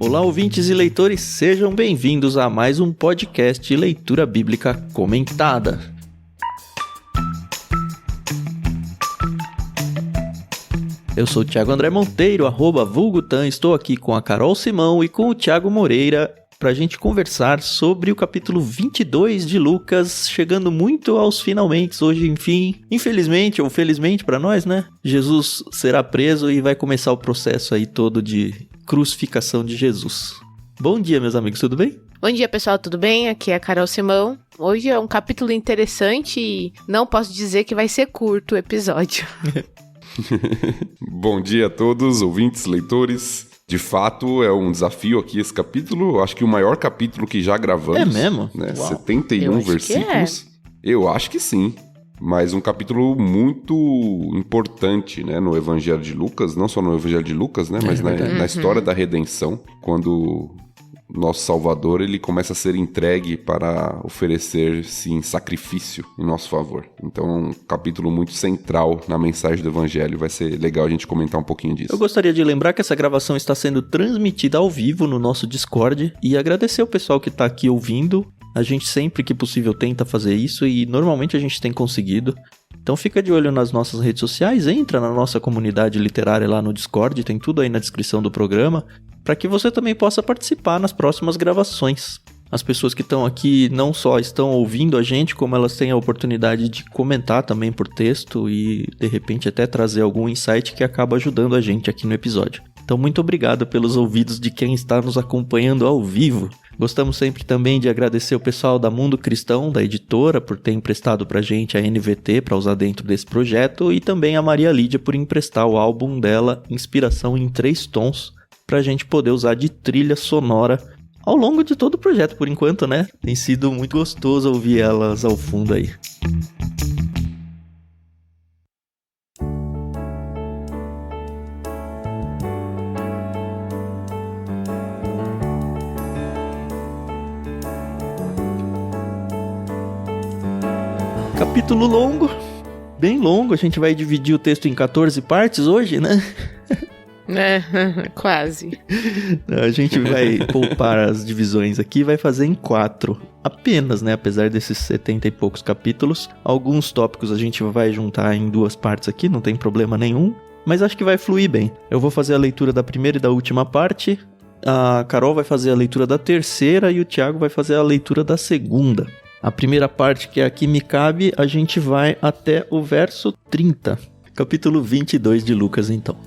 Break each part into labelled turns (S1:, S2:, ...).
S1: Olá, ouvintes e leitores, sejam bem-vindos a mais um podcast de leitura bíblica comentada. Eu sou o Thiago André Monteiro, @vulgutan, estou aqui com a Carol Simão e com o Thiago Moreira para a gente conversar sobre o capítulo 22 de Lucas, chegando muito aos finalmente hoje, enfim. Infelizmente ou felizmente para nós, né? Jesus será preso e vai começar o processo aí todo de crucificação de Jesus. Bom dia, meus amigos, tudo bem?
S2: Bom dia, pessoal, tudo bem? Aqui é a Carol Simão. Hoje é um capítulo interessante e não posso dizer que vai ser curto o episódio.
S3: Bom dia a todos, ouvintes, leitores. De fato, é um desafio aqui esse capítulo. Eu acho que o maior capítulo que já gravamos.
S1: É mesmo?
S3: Né?
S1: Uau.
S3: 71 versículos. Eu acho que sim. Mas um capítulo muito importante, né, no Evangelho de Lucas. Não só no Evangelho de Lucas, né, mas na história da redenção. Quando nosso Salvador ele começa a ser entregue para oferecer-se em sacrifício em nosso favor. Então é um capítulo muito central na mensagem do Evangelho. Vai ser legal a gente comentar um pouquinho disso.
S1: Eu gostaria de lembrar que essa gravação está sendo transmitida ao vivo no nosso Discord e agradecer o pessoal que está aqui ouvindo. A gente sempre que possível tenta fazer isso e normalmente a gente tem conseguido. Então fica de olho nas nossas redes sociais, entra na nossa comunidade literária lá no Discord, tem tudo aí na descrição do programa, para que você também possa participar nas próximas gravações. As pessoas que estão aqui não só estão ouvindo a gente, como elas têm a oportunidade de comentar também por texto e de repente até trazer algum insight que acaba ajudando a gente aqui no episódio. Então muito obrigado pelos ouvidos de quem está nos acompanhando ao vivo. Gostamos sempre também de agradecer o pessoal da Mundo Cristão, da editora, por ter emprestado pra gente a NVT para usar dentro desse projeto, e também a Maria Lídia por emprestar o álbum dela, Inspiração em 3 Tons, pra gente poder usar de trilha sonora ao longo de todo o projeto por enquanto, né? Tem sido muito gostoso ouvir elas ao fundo aí. Capítulo longo, bem longo, a gente vai dividir o texto em 14 partes hoje, né?
S2: É, quase.
S1: A gente vai poupar as divisões aqui, vai fazer em 4 apenas, né? Apesar desses 70 e poucos capítulos, alguns tópicos a gente vai juntar em 2 partes aqui, não tem problema nenhum, mas acho que vai fluir bem. Eu vou fazer a leitura da primeira e da última parte, a Carol vai fazer a leitura da terceira e o Thiago vai fazer a leitura da segunda. A primeira parte, que é a que me cabe, a gente vai até o verso 30. Capítulo 22 de Lucas, então.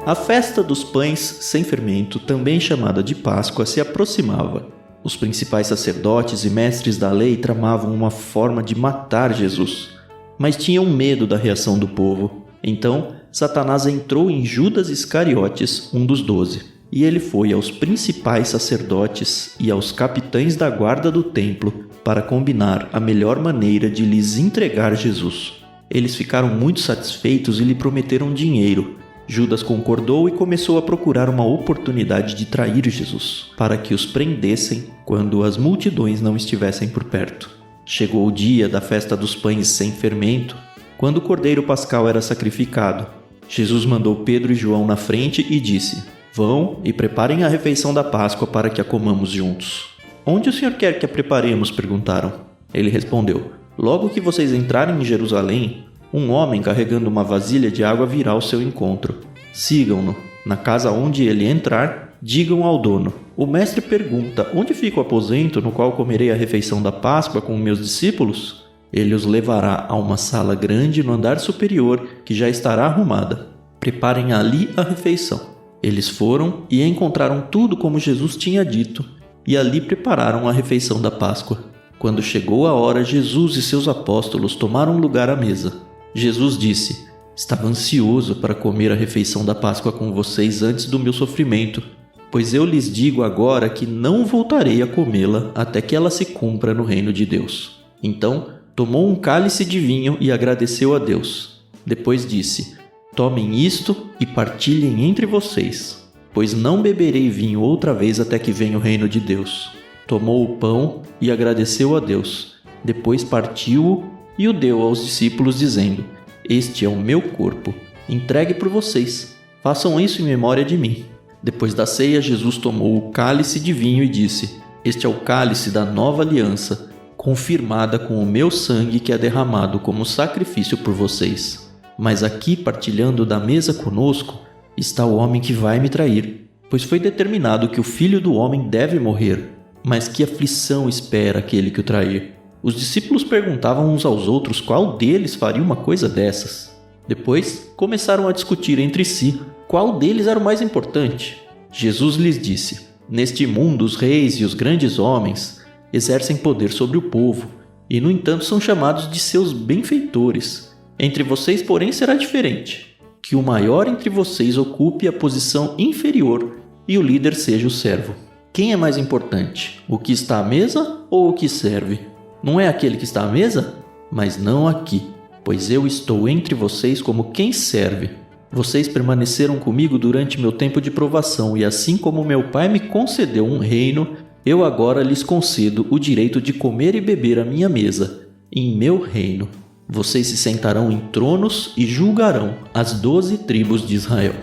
S1: A festa dos pães sem fermento, também chamada de Páscoa, se aproximava. Os principais sacerdotes e mestres da lei tramavam uma forma de matar Jesus, mas tinham medo da reação do povo. Então, Satanás entrou em Judas Iscariotes, um dos 12, e ele foi aos principais sacerdotes e aos capitães da guarda do templo para combinar a melhor maneira de lhes entregar Jesus. Eles ficaram muito satisfeitos e lhe prometeram dinheiro. Judas concordou e começou a procurar uma oportunidade de trair Jesus, para que os prendessem quando as multidões não estivessem por perto. Chegou o dia da festa dos pães sem fermento, quando o cordeiro pascal era sacrificado. Jesus mandou Pedro e João na frente e disse: "Vão e preparem a refeição da Páscoa para que a comamos juntos." "Onde o Senhor quer que a preparemos?" perguntaram. Ele respondeu: "Logo que vocês entrarem em Jerusalém, um homem carregando uma vasilha de água virá ao seu encontro. Sigam-no. Na casa onde ele entrar, digam ao dono: o mestre pergunta: onde fica o aposento no qual comerei a refeição da Páscoa com meus discípulos? Ele os levará a uma sala grande no andar superior, que já estará arrumada. Preparem ali a refeição." Eles foram e encontraram tudo como Jesus tinha dito, e ali prepararam a refeição da Páscoa. Quando chegou a hora, Jesus e seus apóstolos tomaram lugar à mesa. Jesus disse: "Estava ansioso para comer a refeição da Páscoa com vocês antes do meu sofrimento, pois eu lhes digo agora que não voltarei a comê-la até que ela se cumpra no reino de Deus." Então, tomou um cálice de vinho e agradeceu a Deus. Depois disse: "Tomem isto e partilhem entre vocês, pois não beberei vinho outra vez até que venha o reino de Deus." Tomou o pão e agradeceu a Deus. Depois partiu-o e o deu aos discípulos, dizendo: Este é o meu corpo, entregue por vocês. Façam isso em memória de mim. Depois da ceia, Jesus tomou o cálice de vinho e disse: Este é o cálice da nova aliança, confirmada com o meu sangue que é derramado como sacrifício por vocês. Mas aqui, partilhando da mesa conosco, está o homem que vai me trair, pois foi determinado que o Filho do Homem deve morrer, mas que aflição espera aquele que o trair. Os discípulos perguntavam uns aos outros qual deles faria uma coisa dessas. Depois, começaram a discutir entre si qual deles era o mais importante. Jesus lhes disse: Neste mundo, os reis e os grandes homens exercem poder sobre o povo, e, no entanto, são chamados de seus benfeitores. Entre vocês, porém, será diferente. Que o maior entre vocês ocupe a posição inferior e o líder seja o servo. Quem é mais importante, o que está à mesa ou o que serve? Não é aquele que está à mesa? Mas não aqui, pois eu estou entre vocês como quem serve. Vocês permaneceram comigo durante meu tempo de provação, e assim como meu Pai me concedeu um reino, eu agora lhes concedo o direito de comer e beber à minha mesa, em meu reino. Vocês se sentarão em tronos e julgarão as 12 tribos de Israel.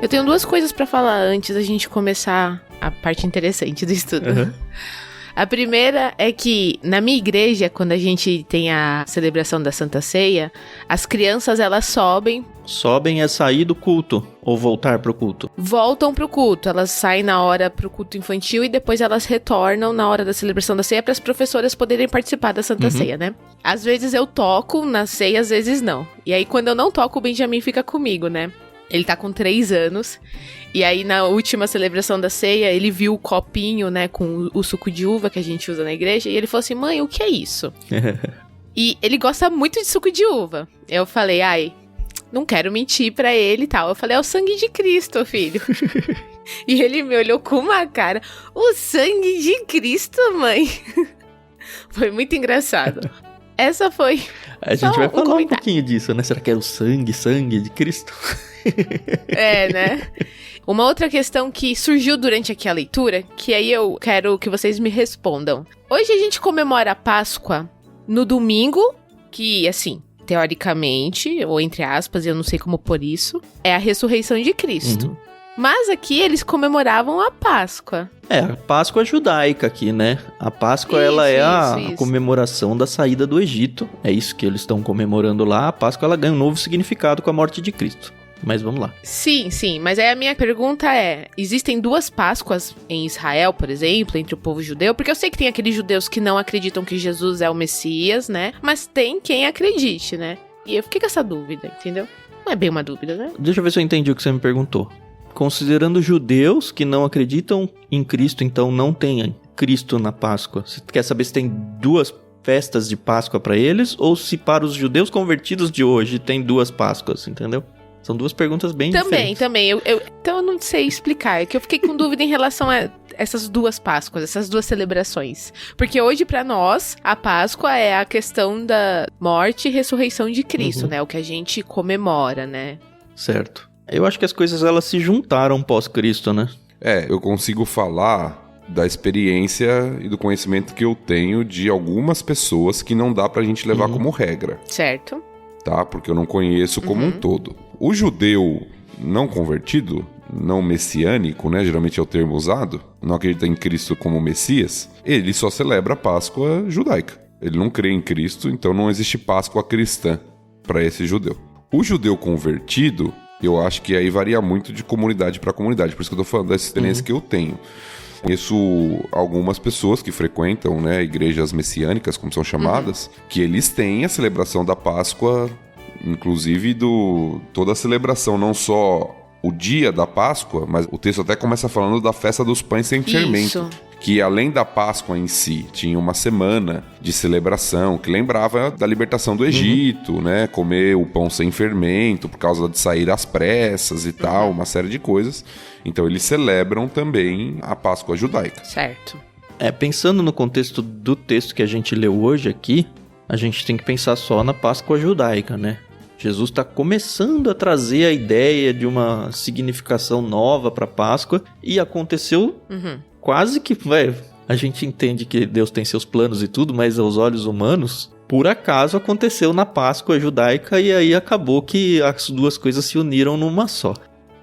S2: Eu tenho duas coisas pra falar antes da gente começar a parte interessante do estudo.
S1: Uhum.
S2: A primeira é que na minha igreja, quando a gente tem a celebração da Santa Ceia, as crianças elas sobem.
S1: Sobem é sair do culto ou voltar pro culto?
S2: Voltam pro culto, elas saem na hora pro culto infantil e depois elas retornam na hora da celebração da ceia para as professoras poderem participar da Santa Ceia, né? Às vezes eu toco na ceia, às vezes não. E aí quando eu não toco, o Benjamin fica comigo, né? Ele tá com 3 anos. E aí, na última celebração da ceia, ele viu o copinho, né, com o suco de uva que a gente usa na igreja. E ele falou assim: mãe, o que é isso? E ele gosta muito de suco de uva. Eu falei: ai, não quero mentir pra ele e tal. Eu falei: é o sangue de Cristo, filho. E ele me olhou com uma cara: o sangue de Cristo, mãe? Foi muito engraçado. Essa foi...
S1: A gente vai falar um pouquinho disso, né? Será que era o sangue de Cristo?
S2: É, né? Uma outra questão que surgiu durante aqui a leitura, que aí eu quero que vocês me respondam. Hoje a gente comemora a Páscoa no domingo, que, assim, teoricamente, ou entre aspas, eu não sei como pôr isso, é a ressurreição de Cristo. Mas aqui eles comemoravam a Páscoa.
S1: É, a Páscoa judaica aqui, né? A Páscoa, ela é a comemoração da saída do Egito. É isso que eles estão comemorando lá. A Páscoa, ela ganha um novo significado com a morte de Cristo. Mas vamos lá.
S2: Sim, mas aí a minha pergunta é: existem 2 Páscoas em Israel, por exemplo, entre o povo judeu? Porque eu sei que tem aqueles judeus que não acreditam que Jesus é o Messias, né? Mas tem quem acredite, né? E eu fiquei com essa dúvida, entendeu? Não é bem uma dúvida, né?
S1: Deixa eu ver se eu entendi o que você me perguntou. Considerando judeus que não acreditam em Cristo, então não tem Cristo na Páscoa. Você quer saber se tem 2 festas de Páscoa para eles ou se para os judeus convertidos de hoje tem 2 Páscoas, entendeu? São 2 perguntas bem diferentes. Também.
S2: Então eu não sei explicar. É que eu fiquei com dúvida em relação a essas 2 Páscoas, essas 2 celebrações. Porque hoje, pra nós, a Páscoa é a questão da morte e ressurreição de Cristo, né? O que a gente comemora, né?
S1: Certo. Eu acho que as coisas, elas se juntaram pós-Cristo, né?
S3: Eu consigo falar da experiência e do conhecimento que eu tenho de algumas pessoas que não dá pra gente levar como regra.
S2: Certo.
S3: Tá? Porque eu não conheço como um todo. O judeu não convertido, não messiânico, né? Geralmente é o termo usado, não acredita em Cristo como Messias, ele só celebra a Páscoa judaica. Ele não crê em Cristo, então não existe Páscoa cristã para esse judeu. O judeu convertido, eu acho que aí varia muito de comunidade para comunidade, por isso que eu tô falando dessa experiência que eu tenho. Conheço algumas pessoas que frequentam, né, igrejas messiânicas, como são chamadas, que eles têm a celebração da Páscoa, inclusive toda a celebração, não só o dia da Páscoa, mas o texto até começa falando da festa dos pães sem fermento. Que além da Páscoa em si, tinha uma semana de celebração que lembrava da libertação do Egito, né? Comer o pão sem fermento por causa de sair às pressas e tal, uma série de coisas. Então eles celebram também a Páscoa judaica.
S2: Certo.
S1: Pensando no contexto do texto que a gente leu hoje aqui, a gente tem que pensar só na Páscoa judaica, né? Jesus está começando a trazer a ideia de uma significação nova para a Páscoa e aconteceu quase que a gente entende que Deus tem seus planos e tudo, mas aos olhos humanos, por acaso aconteceu na Páscoa judaica e aí acabou que as duas coisas se uniram numa só.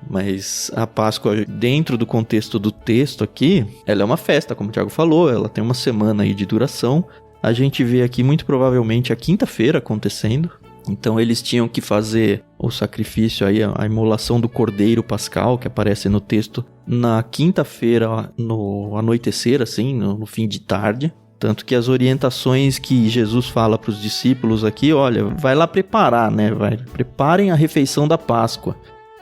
S1: Mas a Páscoa, dentro do contexto do texto aqui, ela é uma festa, como o Thiago falou, ela tem uma semana aí de duração. A gente vê aqui muito provavelmente a quinta-feira acontecendo. Então eles tinham que fazer o sacrifício aí, a imolação do cordeiro pascal, que aparece no texto, na quinta-feira, no anoitecer, assim, no fim de tarde. Tanto que as orientações que Jesus fala para os discípulos aqui, olha, vai lá preparar, né? Preparem a refeição da Páscoa.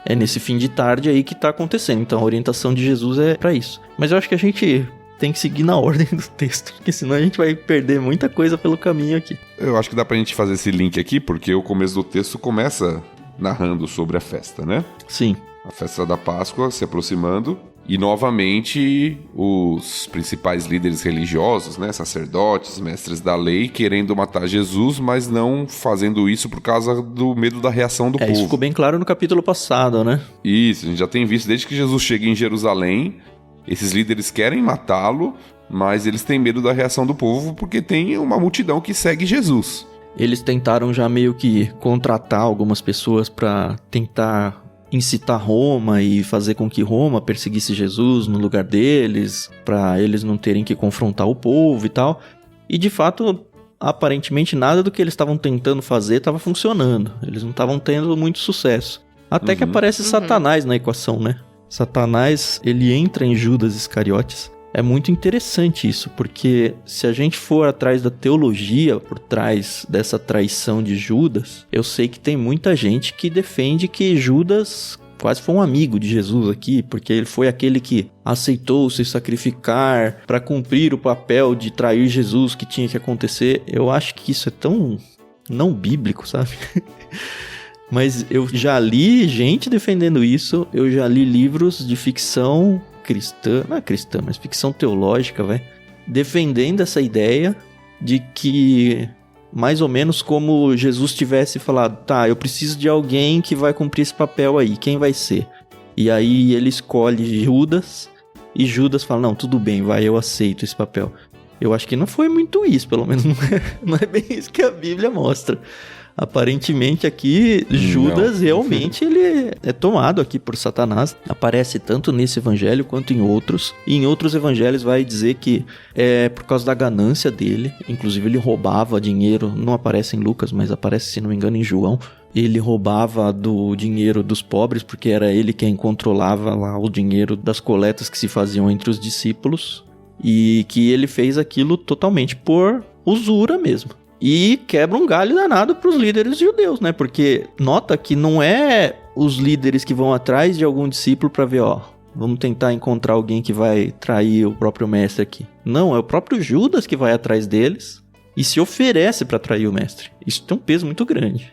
S1: É nesse fim de tarde aí que está acontecendo. Então a orientação de Jesus é para isso. Mas eu acho que a gente tem que seguir na ordem do texto, porque senão a gente vai perder muita coisa pelo caminho aqui.
S3: Eu acho que dá pra gente fazer esse link aqui, porque o começo do texto começa narrando sobre a festa, né?
S1: Sim.
S3: A festa da Páscoa se aproximando e, novamente, os principais líderes religiosos, né, sacerdotes, mestres da lei, querendo matar Jesus, mas não fazendo isso por causa do medo da reação do povo.
S1: Isso ficou bem claro no capítulo passado, né?
S3: Isso, a gente já tem visto desde que Jesus chega em Jerusalém, esses líderes querem matá-lo, mas eles têm medo da reação do povo porque tem uma multidão que segue Jesus.
S1: Eles tentaram já meio que contratar algumas pessoas para tentar incitar Roma e fazer com que Roma perseguisse Jesus no lugar deles, para eles não terem que confrontar o povo e tal. E de fato, aparentemente nada do que eles estavam tentando fazer estava funcionando. Eles não estavam tendo muito sucesso. Até que aparece Satanás na equação, né? Satanás, ele entra em Judas Iscariotes. É muito interessante isso, porque se a gente for atrás da teologia por trás dessa traição de Judas, eu sei que tem muita gente que defende que Judas quase foi um amigo de Jesus aqui, porque ele foi aquele que aceitou se sacrificar para cumprir o papel de trair Jesus que tinha que acontecer. Eu acho que isso é tão não bíblico, sabe? Mas eu já li gente defendendo isso, eu já li livros de ficção cristã, não é cristã, mas ficção teológica, defendendo essa ideia de que, mais ou menos como Jesus tivesse falado, tá, eu preciso de alguém que vai cumprir esse papel aí, quem vai ser? E aí ele escolhe Judas, e Judas fala, não, tudo bem, eu aceito esse papel. Eu acho que não foi muito isso, pelo menos não é bem isso que a Bíblia mostra. Aparentemente aqui, Judas realmente ele é tomado aqui por Satanás. Aparece tanto nesse evangelho quanto em outros. E em outros evangelhos vai dizer que é por causa da ganância dele. Inclusive ele roubava dinheiro, não aparece em Lucas, mas aparece, se não me engano, em João. Ele roubava do dinheiro dos pobres, porque era ele quem controlava lá o dinheiro das coletas que se faziam entre os discípulos. E que ele fez aquilo totalmente por usura mesmo. E quebra um galho danado para os líderes judeus, né? Porque nota que não é os líderes que vão atrás de algum discípulo para ver, vamos tentar encontrar alguém que vai trair o próprio mestre aqui. Não, é o próprio Judas que vai atrás deles e se oferece para trair o mestre. Isso tem um peso muito grande.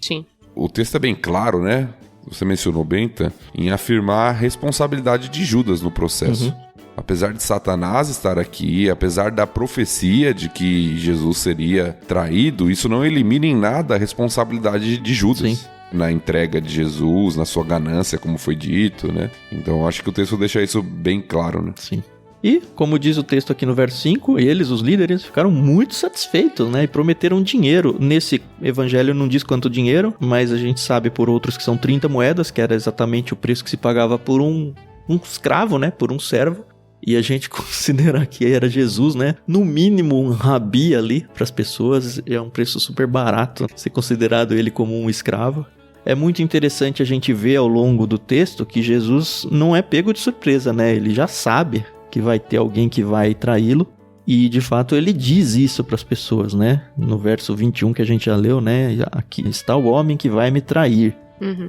S2: Sim.
S3: O texto é bem claro, né? Você mencionou bem, tá? Em afirmar a responsabilidade de Judas no processo. Apesar de Satanás estar aqui, apesar da profecia de que Jesus seria traído, isso não elimina em nada a responsabilidade de Judas. Sim. Na entrega de Jesus, na sua ganância, como foi dito, né? Então acho que o texto deixa isso bem claro, né?
S1: Sim. E, como diz o texto aqui no verso 5, eles, os líderes, ficaram muito satisfeitos, né? E prometeram dinheiro. Nesse evangelho não diz quanto dinheiro, mas a gente sabe por outros que são 30 moedas, que era exatamente o preço que se pagava por um escravo, né? Por um servo. E a gente considerar que era Jesus, né? No mínimo um rabi ali para as pessoas. É um preço super barato ser considerado ele como um escravo. É muito interessante a gente ver ao longo do texto que Jesus não é pego de surpresa, né? Ele já sabe que vai ter alguém que vai traí-lo. E de fato ele diz isso para as pessoas, né? No verso 21 que a gente já leu, né? Aqui está o homem que vai me trair.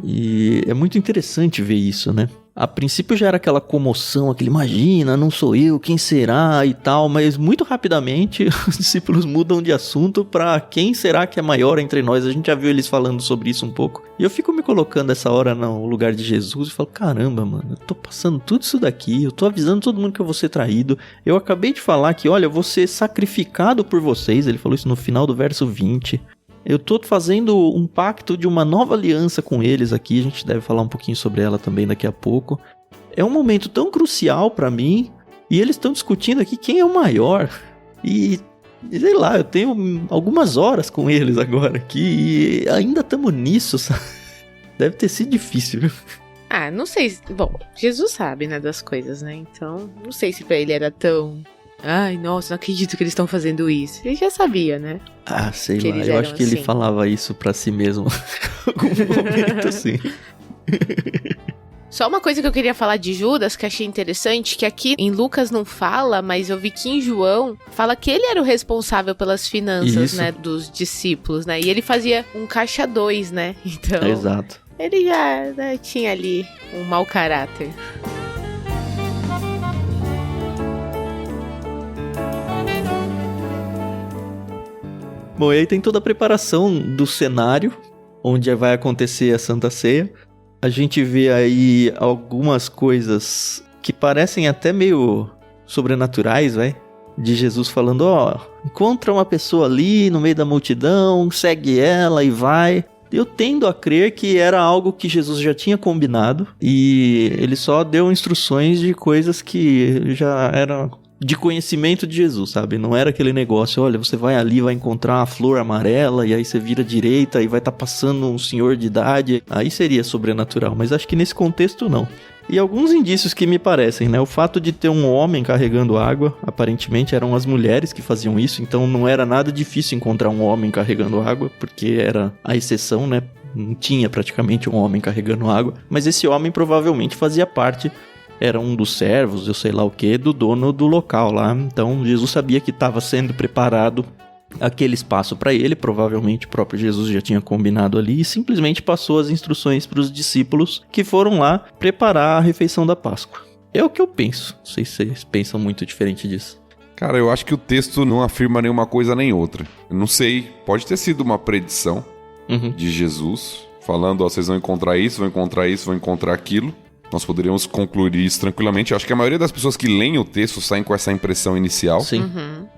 S1: E é muito interessante ver isso, né? A princípio já era aquela comoção, aquele imagina, não sou eu, quem será e tal, mas muito rapidamente os discípulos mudam de assunto para quem será que é maior entre nós. A gente já viu eles falando sobre isso um pouco. E eu fico me colocando essa hora no lugar de Jesus e falo, caramba, mano, eu tô passando tudo isso daqui, eu tô avisando todo mundo que eu vou ser traído. Eu acabei de falar que, olha, eu vou ser sacrificado por vocês, ele falou isso no final do verso 20. Eu tô fazendo um pacto de uma nova aliança com eles aqui, a gente deve falar um pouquinho sobre ela também daqui a pouco. É um momento tão crucial pra mim E eles estão discutindo aqui quem é o maior. E sei lá, eu tenho algumas horas com eles agora aqui e ainda estamos nisso, sabe? Deve ter sido difícil, viu?
S2: Ah, não sei. Bom, Jesus sabe, né, das coisas, né? Então, não sei se pra ele era tão... Ai, nossa, não acredito que eles estão fazendo isso. Ele já sabia, né?
S1: Ah, sei lá, eu acho que ele falava isso pra si mesmo. Em algum momento, assim.
S2: Só uma coisa que eu queria falar de Judas, que achei interessante, que aqui em Lucas não fala, mas eu vi que em João fala que ele era o responsável pelas finanças, né, dos discípulos, né? E ele fazia um caixa 2, né? Então,
S1: exato.
S2: Ele já, né, tinha ali um mau caráter.
S1: Bom, e aí tem toda a preparação do cenário, onde vai acontecer a Santa Ceia. A gente vê aí algumas coisas que parecem até meio sobrenaturais, vai? De Jesus falando, encontra uma pessoa ali no meio da multidão, segue ela e vai. Eu tendo a crer que era algo que Jesus já tinha combinado e ele só deu instruções de coisas que já eram de conhecimento de Jesus, sabe? Não era aquele negócio, olha, você vai ali, vai encontrar uma flor amarela e aí você vira à direita e vai estar passando um senhor de idade. Aí seria sobrenatural, mas acho que nesse contexto não. E alguns indícios que me parecem, né? O fato de ter um homem carregando água, aparentemente eram as mulheres que faziam isso, então não era nada difícil encontrar um homem carregando água, porque era a exceção, né? Não tinha praticamente um homem carregando água, mas esse homem provavelmente fazia parte, era um dos servos, eu sei lá o que, do dono do local lá. Então Jesus sabia que estava sendo preparado aquele espaço para ele, provavelmente o próprio Jesus já tinha combinado ali e simplesmente passou as instruções para os discípulos que foram lá preparar a refeição da Páscoa. É o que eu penso, não sei se vocês pensam muito diferente disso.
S3: Cara, eu acho que o texto não afirma nenhuma coisa nem outra. Eu não sei, pode ter sido uma predição de Jesus, falando, vocês vão encontrar isso, vão encontrar isso, vão encontrar aquilo. Nós poderíamos concluir isso tranquilamente. Eu acho que a maioria das pessoas que leem o texto saem com essa impressão inicial.
S1: Sim.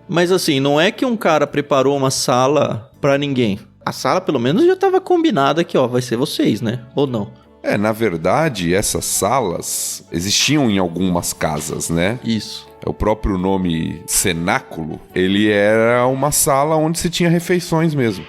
S1: Mas assim, não é que um cara preparou uma sala pra ninguém. A sala, pelo menos, já estava combinada que, vai ser vocês, né? Ou não?
S3: Na verdade, essas salas existiam em algumas casas, né?
S1: Isso.
S3: O próprio nome cenáculo, ele era uma sala onde se tinha refeições mesmo.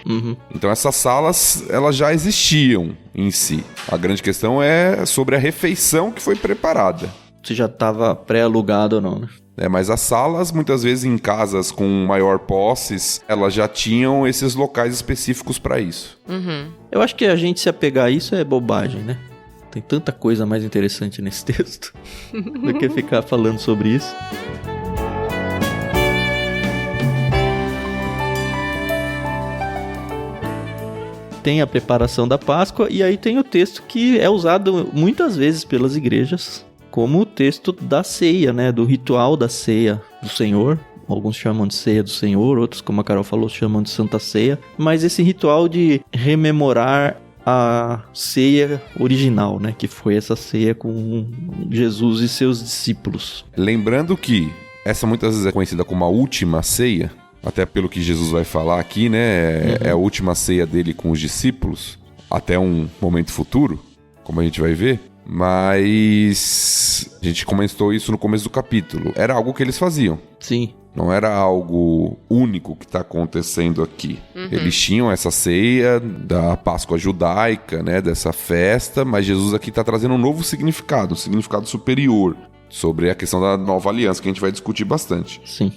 S3: Então essas salas, elas já existiam em si. A grande questão é sobre a refeição que foi preparada.
S1: Se já estava pré-alugado ou não, né?
S3: Mas as salas, muitas vezes em casas com maior posses, elas já tinham esses locais específicos para isso.
S1: Eu acho que a gente se apegar a isso é bobagem, né? Tem tanta coisa mais interessante nesse texto do que ficar falando sobre isso. Tem a preparação da Páscoa e aí tem o texto que é usado muitas vezes pelas igrejas como o texto da ceia, né? Do ritual da ceia do Senhor. Alguns chamam de ceia do Senhor, outros, como a Carol falou, chamam de Santa Ceia. Mas esse ritual de rememorar a ceia original, né? Que foi essa ceia com Jesus e seus discípulos.
S3: Lembrando que essa muitas vezes é conhecida como a última ceia, até pelo que Jesus vai falar aqui, né? É a última ceia dele com os discípulos, até um momento futuro, como a gente vai ver. Mas a gente comentou isso no começo do capítulo. Era algo que eles faziam.
S1: Sim.
S3: Não era algo único que está acontecendo aqui. Eles tinham essa ceia da Páscoa judaica, né, dessa festa, mas Jesus aqui está trazendo um novo significado, um significado superior, sobre a questão da nova aliança, que a gente vai discutir bastante.
S1: Sim.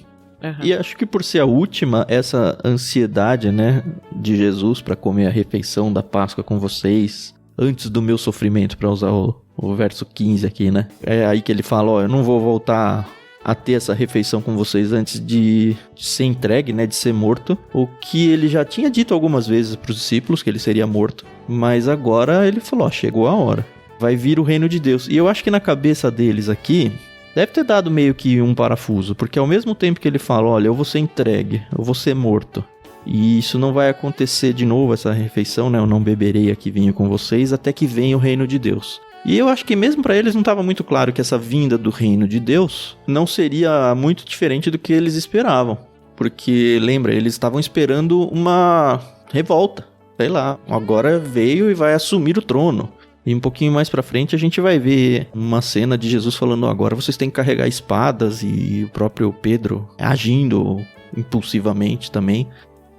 S1: E acho que por ser a última, essa ansiedade, né, de Jesus para comer a refeição da Páscoa com vocês, antes do meu sofrimento, para usar o verso 15 aqui, né? É aí que ele fala, eu não vou voltar a ter essa refeição com vocês antes de ser entregue, né, de ser morto. O que ele já tinha dito algumas vezes para os discípulos, que ele seria morto. Mas agora ele falou, chegou a hora. Vai vir o reino de Deus. E eu acho que na cabeça deles aqui, deve ter dado meio que um parafuso. Porque ao mesmo tempo que ele fala, olha, eu vou ser entregue, eu vou ser morto. E isso não vai acontecer de novo, essa refeição, né? Eu não beberei aqui vinho com vocês até que venha o reino de Deus. E eu acho que mesmo para eles não estava muito claro que essa vinda do reino de Deus não seria muito diferente do que eles esperavam. Porque, lembra, eles estavam esperando uma revolta. Sei lá, agora veio e vai assumir o trono. E um pouquinho mais pra frente a gente vai ver uma cena de Jesus falando, agora vocês têm que carregar espadas, e o próprio Pedro agindo impulsivamente também.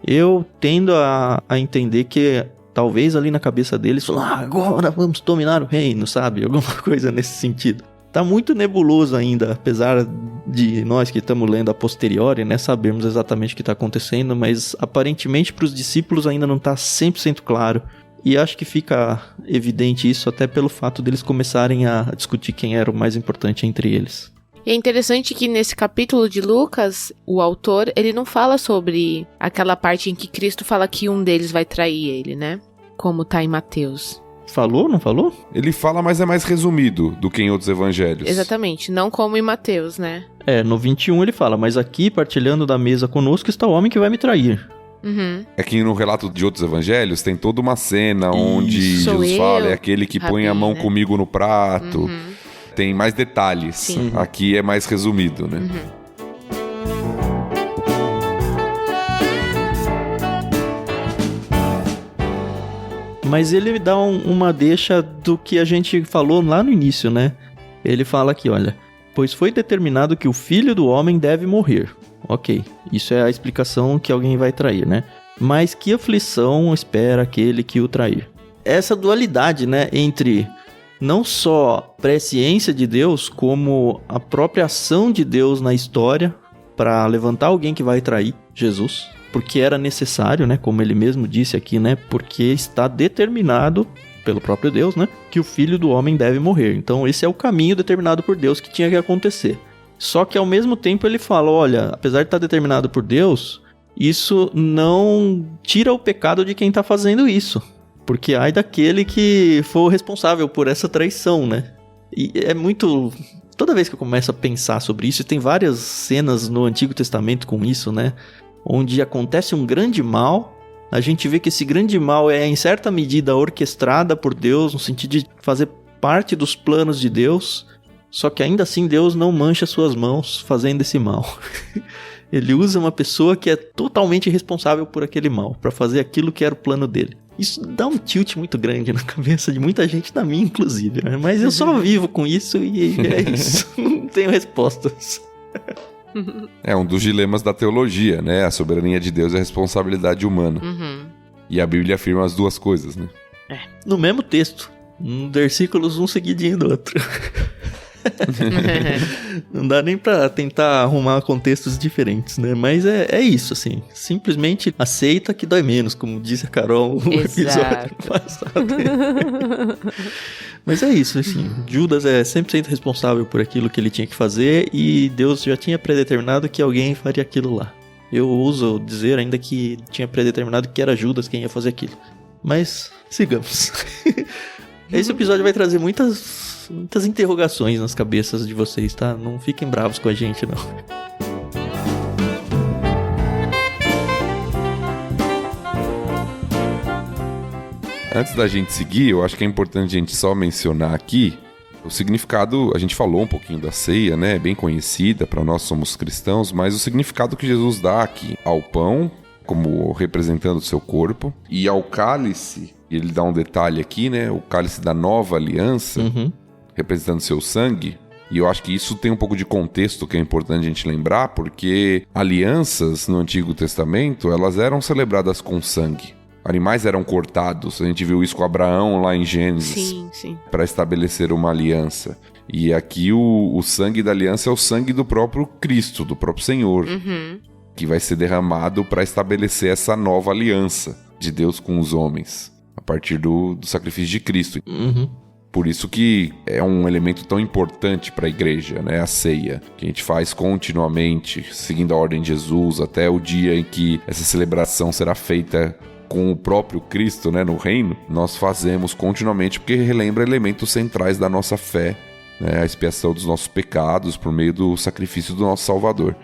S1: Eu tendo a entender que talvez ali na cabeça deles falou, agora vamos dominar o reino, sabe? Alguma coisa nesse sentido. Tá muito nebuloso ainda, apesar de nós que estamos lendo a posteriori, né, sabermos exatamente o que está acontecendo, mas aparentemente para os discípulos ainda não está 100% claro. E acho que fica evidente isso até pelo fato deles começarem a discutir quem era o mais importante entre eles.
S2: E é interessante que nesse capítulo de Lucas, o autor, ele não fala sobre aquela parte em que Cristo fala que um deles vai trair ele, né? Como tá em Mateus.
S1: Falou, não falou?
S3: Ele fala, mas é mais resumido do que em outros evangelhos.
S2: Exatamente, não como em Mateus, né?
S1: No 21 ele fala, mas aqui, partilhando da mesa conosco, está o homem que vai me trair.
S2: Uhum.
S3: É que no relato de outros evangelhos tem toda uma cena onde
S2: Sou
S3: Jesus fala, é aquele que põe a mão
S2: né?
S3: comigo no prato.
S2: Uhum.
S3: Tem mais detalhes.
S2: Sim.
S3: Aqui é mais resumido, né?
S2: Uhum.
S1: Mas ele dá uma deixa do que a gente falou lá no início, né? Ele fala aqui, olha, pois foi determinado que o filho do homem deve morrer. Ok, isso é a explicação que alguém vai trair, né? Mas que aflição espera aquele que o trair? Essa dualidade, né, entre não só presciência de Deus, como a própria ação de Deus na história para levantar alguém que vai trair Jesus, porque era necessário, né, como ele mesmo disse aqui, né, porque está determinado pelo próprio Deus, né, que o filho do homem deve morrer. Então esse é o caminho determinado por Deus que tinha que acontecer. Só que ao mesmo tempo ele fala, olha, apesar de estar determinado por Deus, isso não tira o pecado de quem está fazendo isso. Porque ai daquele que for responsável por essa traição, né? E é muito... Toda vez que eu começo a pensar sobre isso, e tem várias cenas no Antigo Testamento com isso, né? Onde acontece um grande mal, a gente vê que esse grande mal é em certa medida orquestrada por Deus, no sentido de fazer parte dos planos de Deus, só que ainda assim Deus não mancha suas mãos fazendo esse mal. Ele usa uma pessoa que é totalmente responsável por aquele mal, para fazer aquilo que era o plano dele. Isso dá um tilt muito grande na cabeça de muita gente, da minha inclusive, né? Mas eu só vivo com isso e é isso. Não tenho respostas.
S3: É um dos dilemas da teologia, né? A soberania de Deus e a responsabilidade humana.
S2: Uhum.
S3: E a Bíblia afirma as duas coisas, né?
S1: No mesmo texto, versículos um seguidinho do outro. Não dá nem pra tentar arrumar contextos diferentes, né? Mas é isso, assim. Simplesmente aceita que dói menos, como disse a Carol no episódio passado. Mas é isso, assim. Judas é 100% responsável por aquilo que ele tinha que fazer e Deus já tinha predeterminado que alguém faria aquilo lá. Eu ouso dizer ainda que tinha predeterminado que era Judas quem ia fazer aquilo. Mas sigamos. Esse episódio vai trazer muitas interrogações nas cabeças de vocês, tá? Não fiquem bravos com a gente, não.
S3: Antes da gente seguir, eu acho que é importante a gente só mencionar aqui o significado. A gente falou um pouquinho da ceia, né? É bem conhecida, para nós somos cristãos, mas o significado que Jesus dá aqui ao pão, como representando o seu corpo, e ao cálice, ele dá um detalhe aqui, né? O cálice da nova aliança, representando seu sangue. E eu acho que isso tem um pouco de contexto que é importante a gente lembrar, porque alianças no Antigo Testamento, elas eram celebradas com sangue. Animais eram cortados, a gente viu isso com Abraão lá em Gênesis, para estabelecer uma aliança. E aqui o sangue da aliança é o sangue do próprio Cristo, do próprio Senhor, que vai ser derramado para estabelecer essa nova aliança de Deus com os homens, a partir do sacrifício de Cristo. Por isso que é um elemento tão importante para a igreja, né? A ceia, que a gente faz continuamente, seguindo a ordem de Jesus, até o dia em que essa celebração será feita com o próprio Cristo, né, no reino. Nós fazemos continuamente porque relembra elementos centrais da nossa fé, né? A expiação dos nossos pecados por meio do sacrifício do nosso Salvador.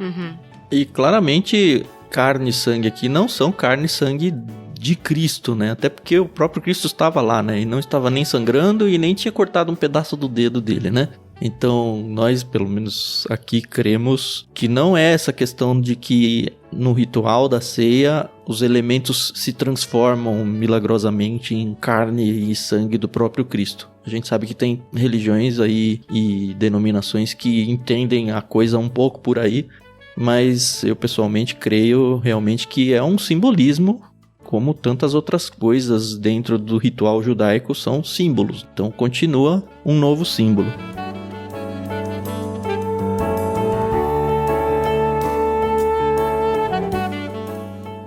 S1: E claramente carne e sangue aqui não são carne e sangue de Cristo, né? Até porque o próprio Cristo estava lá, né? E não estava nem sangrando e nem tinha cortado um pedaço do dedo dele, né? Então, nós, pelo menos aqui, cremos que não é essa questão de que no ritual da ceia os elementos se transformam milagrosamente em carne e sangue do próprio Cristo. A gente sabe que tem religiões aí e denominações que entendem a coisa um pouco por aí, mas eu pessoalmente creio realmente que é um simbolismo, como tantas outras coisas dentro do ritual judaico são símbolos. Então continua um novo símbolo.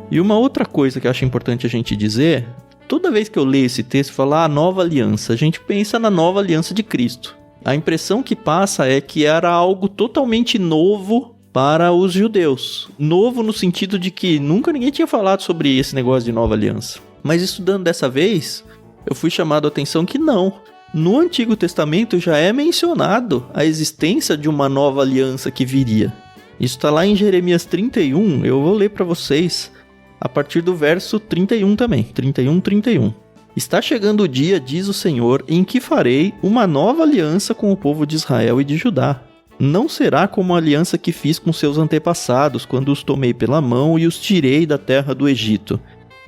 S1: E uma outra coisa que eu acho importante a gente dizer, toda vez que eu leio esse texto e falar nova aliança, a gente pensa na nova aliança de Cristo. A impressão que passa é que era algo totalmente novo para os judeus. Novo no sentido de que nunca ninguém tinha falado sobre esse negócio de nova aliança. Mas estudando dessa vez, eu fui chamado a atenção que não. No Antigo Testamento já é mencionado a existência de uma nova aliança que viria. Isso está lá em Jeremias 31, eu vou ler para vocês a partir do verso 31 também, 31. Está chegando o dia, diz o Senhor, em que farei uma nova aliança com o povo de Israel e de Judá. Não será como a aliança que fiz com seus antepassados, quando os tomei pela mão e os tirei da terra do Egito.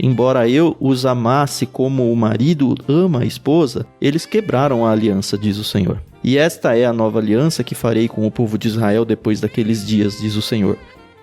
S1: Embora eu os amasse como o marido ama a esposa, eles quebraram a aliança, diz o Senhor. E esta é a nova aliança que farei com o povo de Israel depois daqueles dias, diz o Senhor.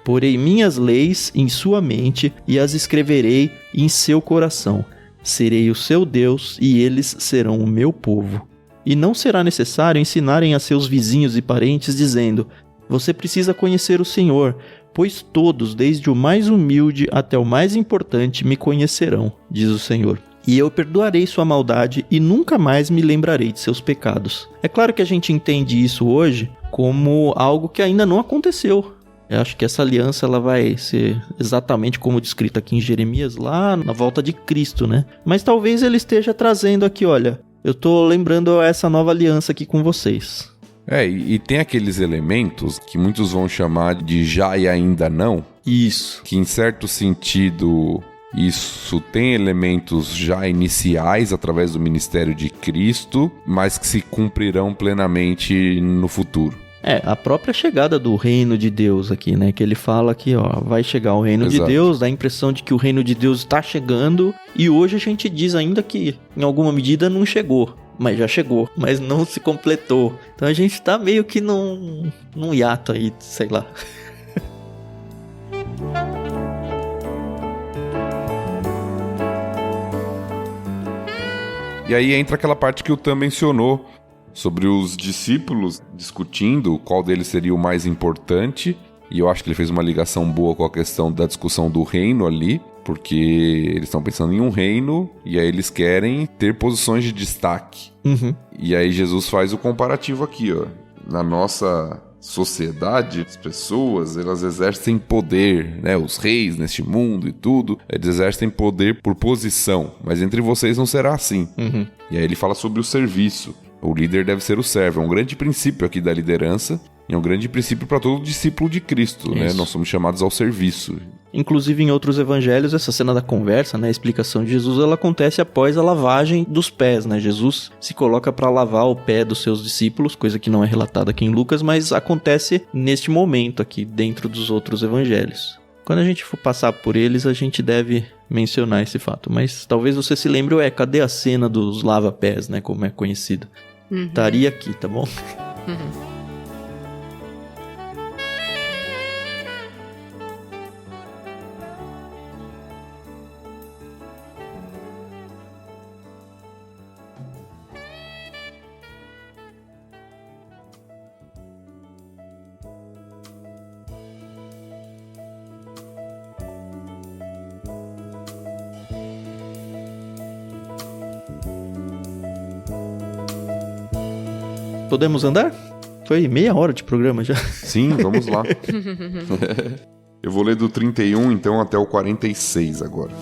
S1: Porei minhas leis em sua mente e as escreverei em seu coração. Serei o seu Deus e eles serão o meu povo. E não será necessário ensinarem a seus vizinhos e parentes, dizendo: você precisa conhecer o Senhor, pois todos, desde o mais humilde até o mais importante, me conhecerão, diz o Senhor. E eu perdoarei sua maldade e nunca mais me lembrarei de seus pecados. É claro que a gente entende isso hoje como algo que ainda não aconteceu. Eu acho que essa aliança ela vai ser exatamente como descrita aqui em Jeremias, lá na volta de Cristo, né? Mas talvez ele esteja trazendo aqui, olha, eu tô lembrando essa nova aliança aqui com vocês.
S3: E tem aqueles elementos que muitos vão chamar de já e ainda não.
S1: Isso.
S3: Que em certo sentido isso tem elementos já iniciais através do ministério de Cristo, mas que se cumprirão plenamente no futuro.
S1: A própria chegada do reino de Deus aqui, né? Que ele fala que, vai chegar o reino
S3: Exato.
S1: de Deus, dá a impressão de que o reino de Deus está chegando, e hoje a gente diz ainda que, em alguma medida, não chegou. Mas já chegou, mas não se completou. Então a gente tá meio que num hiato aí, sei lá.
S3: E aí entra aquela parte que o Tam mencionou, sobre os discípulos discutindo qual deles seria o mais importante, e eu acho que ele fez uma ligação boa com a questão da discussão do reino ali, porque eles estão pensando em um reino, e aí eles querem ter posições de destaque.
S1: Uhum.
S3: E aí Jesus faz o comparativo aqui, ó. Na nossa sociedade, as pessoas, elas exercem poder, né? Os reis neste mundo e tudo, eles exercem poder por posição, mas entre vocês não será assim.
S1: Uhum.
S3: E aí ele fala sobre o serviço. O líder deve ser o servo. É um grande princípio aqui da liderança. E é um grande princípio para todo discípulo de Cristo, né? Nós somos chamados ao serviço.
S1: Inclusive em outros evangelhos, essa cena da conversa, né, a explicação de Jesus, ela acontece após a lavagem dos pés, né? Jesus se coloca para lavar o pé dos seus discípulos, coisa que não é relatada aqui em Lucas, mas acontece neste momento aqui, dentro dos outros evangelhos. Quando a gente for passar por eles, a gente deve mencionar esse fato. Mas talvez você se lembre, cadê a cena dos lava-pés, né, como é conhecido? Estaria aqui, tá bom?
S2: Uhum.
S1: Podemos andar? Foi meia hora de programa já.
S3: Sim, vamos lá. Eu vou ler do 31, então, até o 46 agora.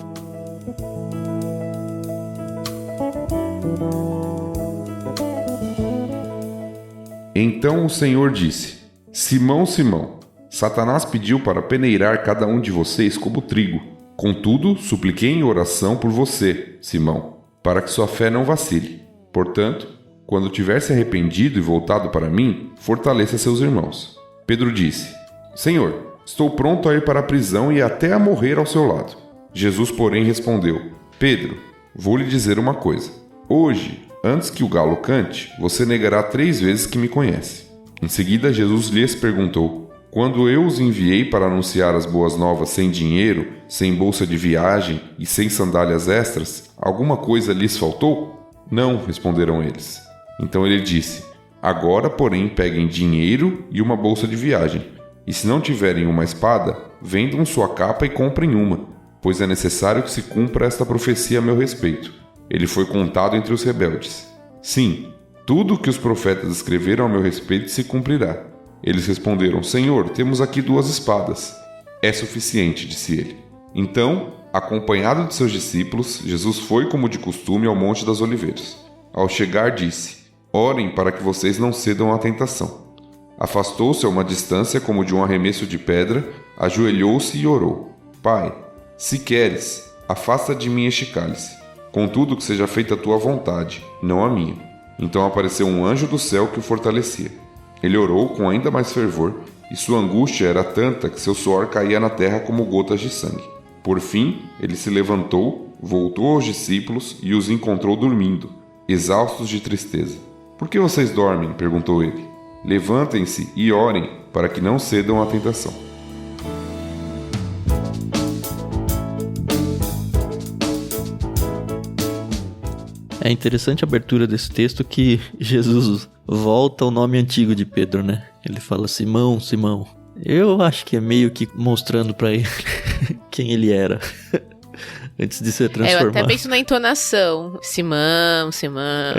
S3: Então o Senhor disse: Simão, Simão, Satanás pediu para peneirar cada um de vocês como trigo. Contudo, supliquei em oração por você, Simão, para que sua fé não vacile. Portanto, quando tiver se arrependido e voltado para mim, fortaleça seus irmãos. Pedro disse: Senhor, estou pronto a ir para a prisão e até a morrer ao seu lado. Jesus, porém, respondeu: Pedro, vou lhe dizer uma coisa. Hoje, Antes que o galo cante, você negará 3 vezes que me conhece. Em seguida, Jesus lhes perguntou: quando eu os enviei para anunciar as boas novas sem dinheiro, sem bolsa de viagem e sem sandálias extras, alguma coisa lhes faltou? Não, responderam eles. Então ele disse: agora, porém, peguem dinheiro e uma bolsa de viagem, e se não tiverem uma espada, vendam sua capa e comprem uma, pois é necessário que se cumpra esta profecia a meu respeito. Ele foi contado entre os rebeldes. Sim, tudo o que os profetas escreveram a meu respeito se cumprirá. Eles responderam: Senhor, temos aqui 2 espadas. É suficiente, disse ele. Então, acompanhado de seus discípulos, Jesus foi como de costume ao Monte das Oliveiras. Ao chegar, disse: orem para que vocês não cedam à tentação. Afastou-se a uma distância como de um arremesso de pedra, ajoelhou-se e orou: Pai, se queres, afasta de mim este cálice. Contudo, que seja feita a tua vontade, não a minha. Então apareceu um anjo do céu que o fortalecia. Ele orou com ainda mais fervor, e sua angústia era tanta que seu suor caía na terra como gotas de sangue. Por fim, ele se levantou, voltou aos discípulos e os encontrou dormindo, exaustos de tristeza. Por que vocês dormem? Perguntou ele. Levantem-se e orem, para que não cedam à tentação.
S1: É interessante a abertura desse texto que Jesus volta ao nome antigo de Pedro, né? Ele fala Simão, Simão. Eu acho que é meio que mostrando pra ele quem ele era antes de ser transformado.
S2: Eu até penso na entonação. Simão, Simão.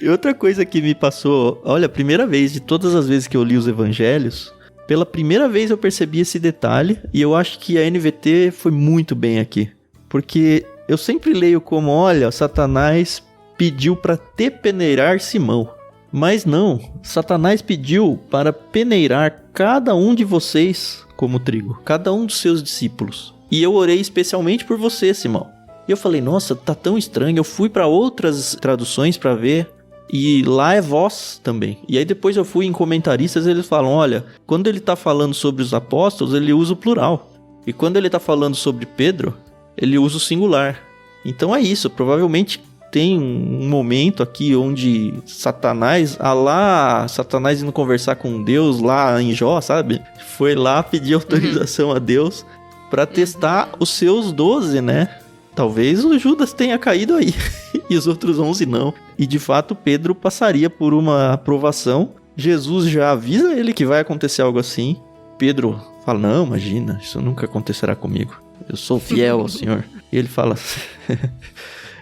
S1: E outra coisa que me passou, olha, a primeira vez de todas as vezes que eu li os evangelhos, pela primeira vez eu percebi esse detalhe e eu acho que a NVT foi muito bem aqui. Porque eu sempre leio como, olha, Satanás pediu para te peneirar Simão. Mas não, Satanás pediu para peneirar cada um de vocês como trigo, cada um dos seus discípulos. E eu orei especialmente por você, Simão. E eu falei, nossa, tá tão estranho. Eu fui para outras traduções para ver, e lá é vós também. E aí depois eu fui em comentaristas, eles falam, olha, quando ele tá falando sobre os apóstolos, ele usa o plural. E quando ele tá falando sobre Pedro, ele usa o singular. Então é isso, provavelmente tem um momento aqui onde Satanás indo conversar com Deus lá em Jó, sabe? Foi lá pedir autorização a Deus para testar os seus 12, né? Talvez o Judas tenha caído aí e os outros 11 não. E de fato Pedro passaria por uma aprovação. Jesus já avisa ele que vai acontecer algo assim. Pedro fala, não, imagina, isso nunca acontecerá comigo. Eu sou fiel ao Senhor. E ele fala,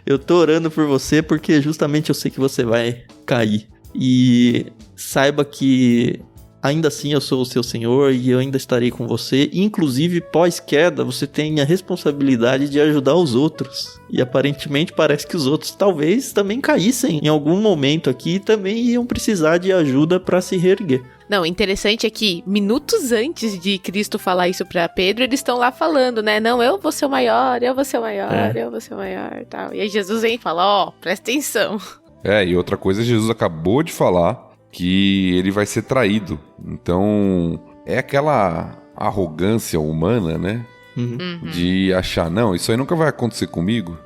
S1: eu tô orando por você porque justamente eu sei que você vai cair. E saiba que ainda assim eu sou o seu Senhor e eu ainda estarei com você. Inclusive, pós-queda, você tem a responsabilidade de ajudar os outros. E aparentemente parece que os outros talvez também caíssem em algum momento aqui e também iam precisar de ajuda para se reerguer.
S2: Não, interessante é que minutos antes de Cristo falar isso pra Pedro, eles estão lá falando, né? Não, eu vou ser o maior, eu vou ser o maior, eu vou ser o maior e tal. E aí Jesus vem e fala, presta atenção.
S3: E outra coisa, Jesus acabou de falar que ele vai ser traído. Então, é aquela arrogância humana, né?
S1: Uhum.
S3: De achar, não, isso aí nunca vai acontecer comigo.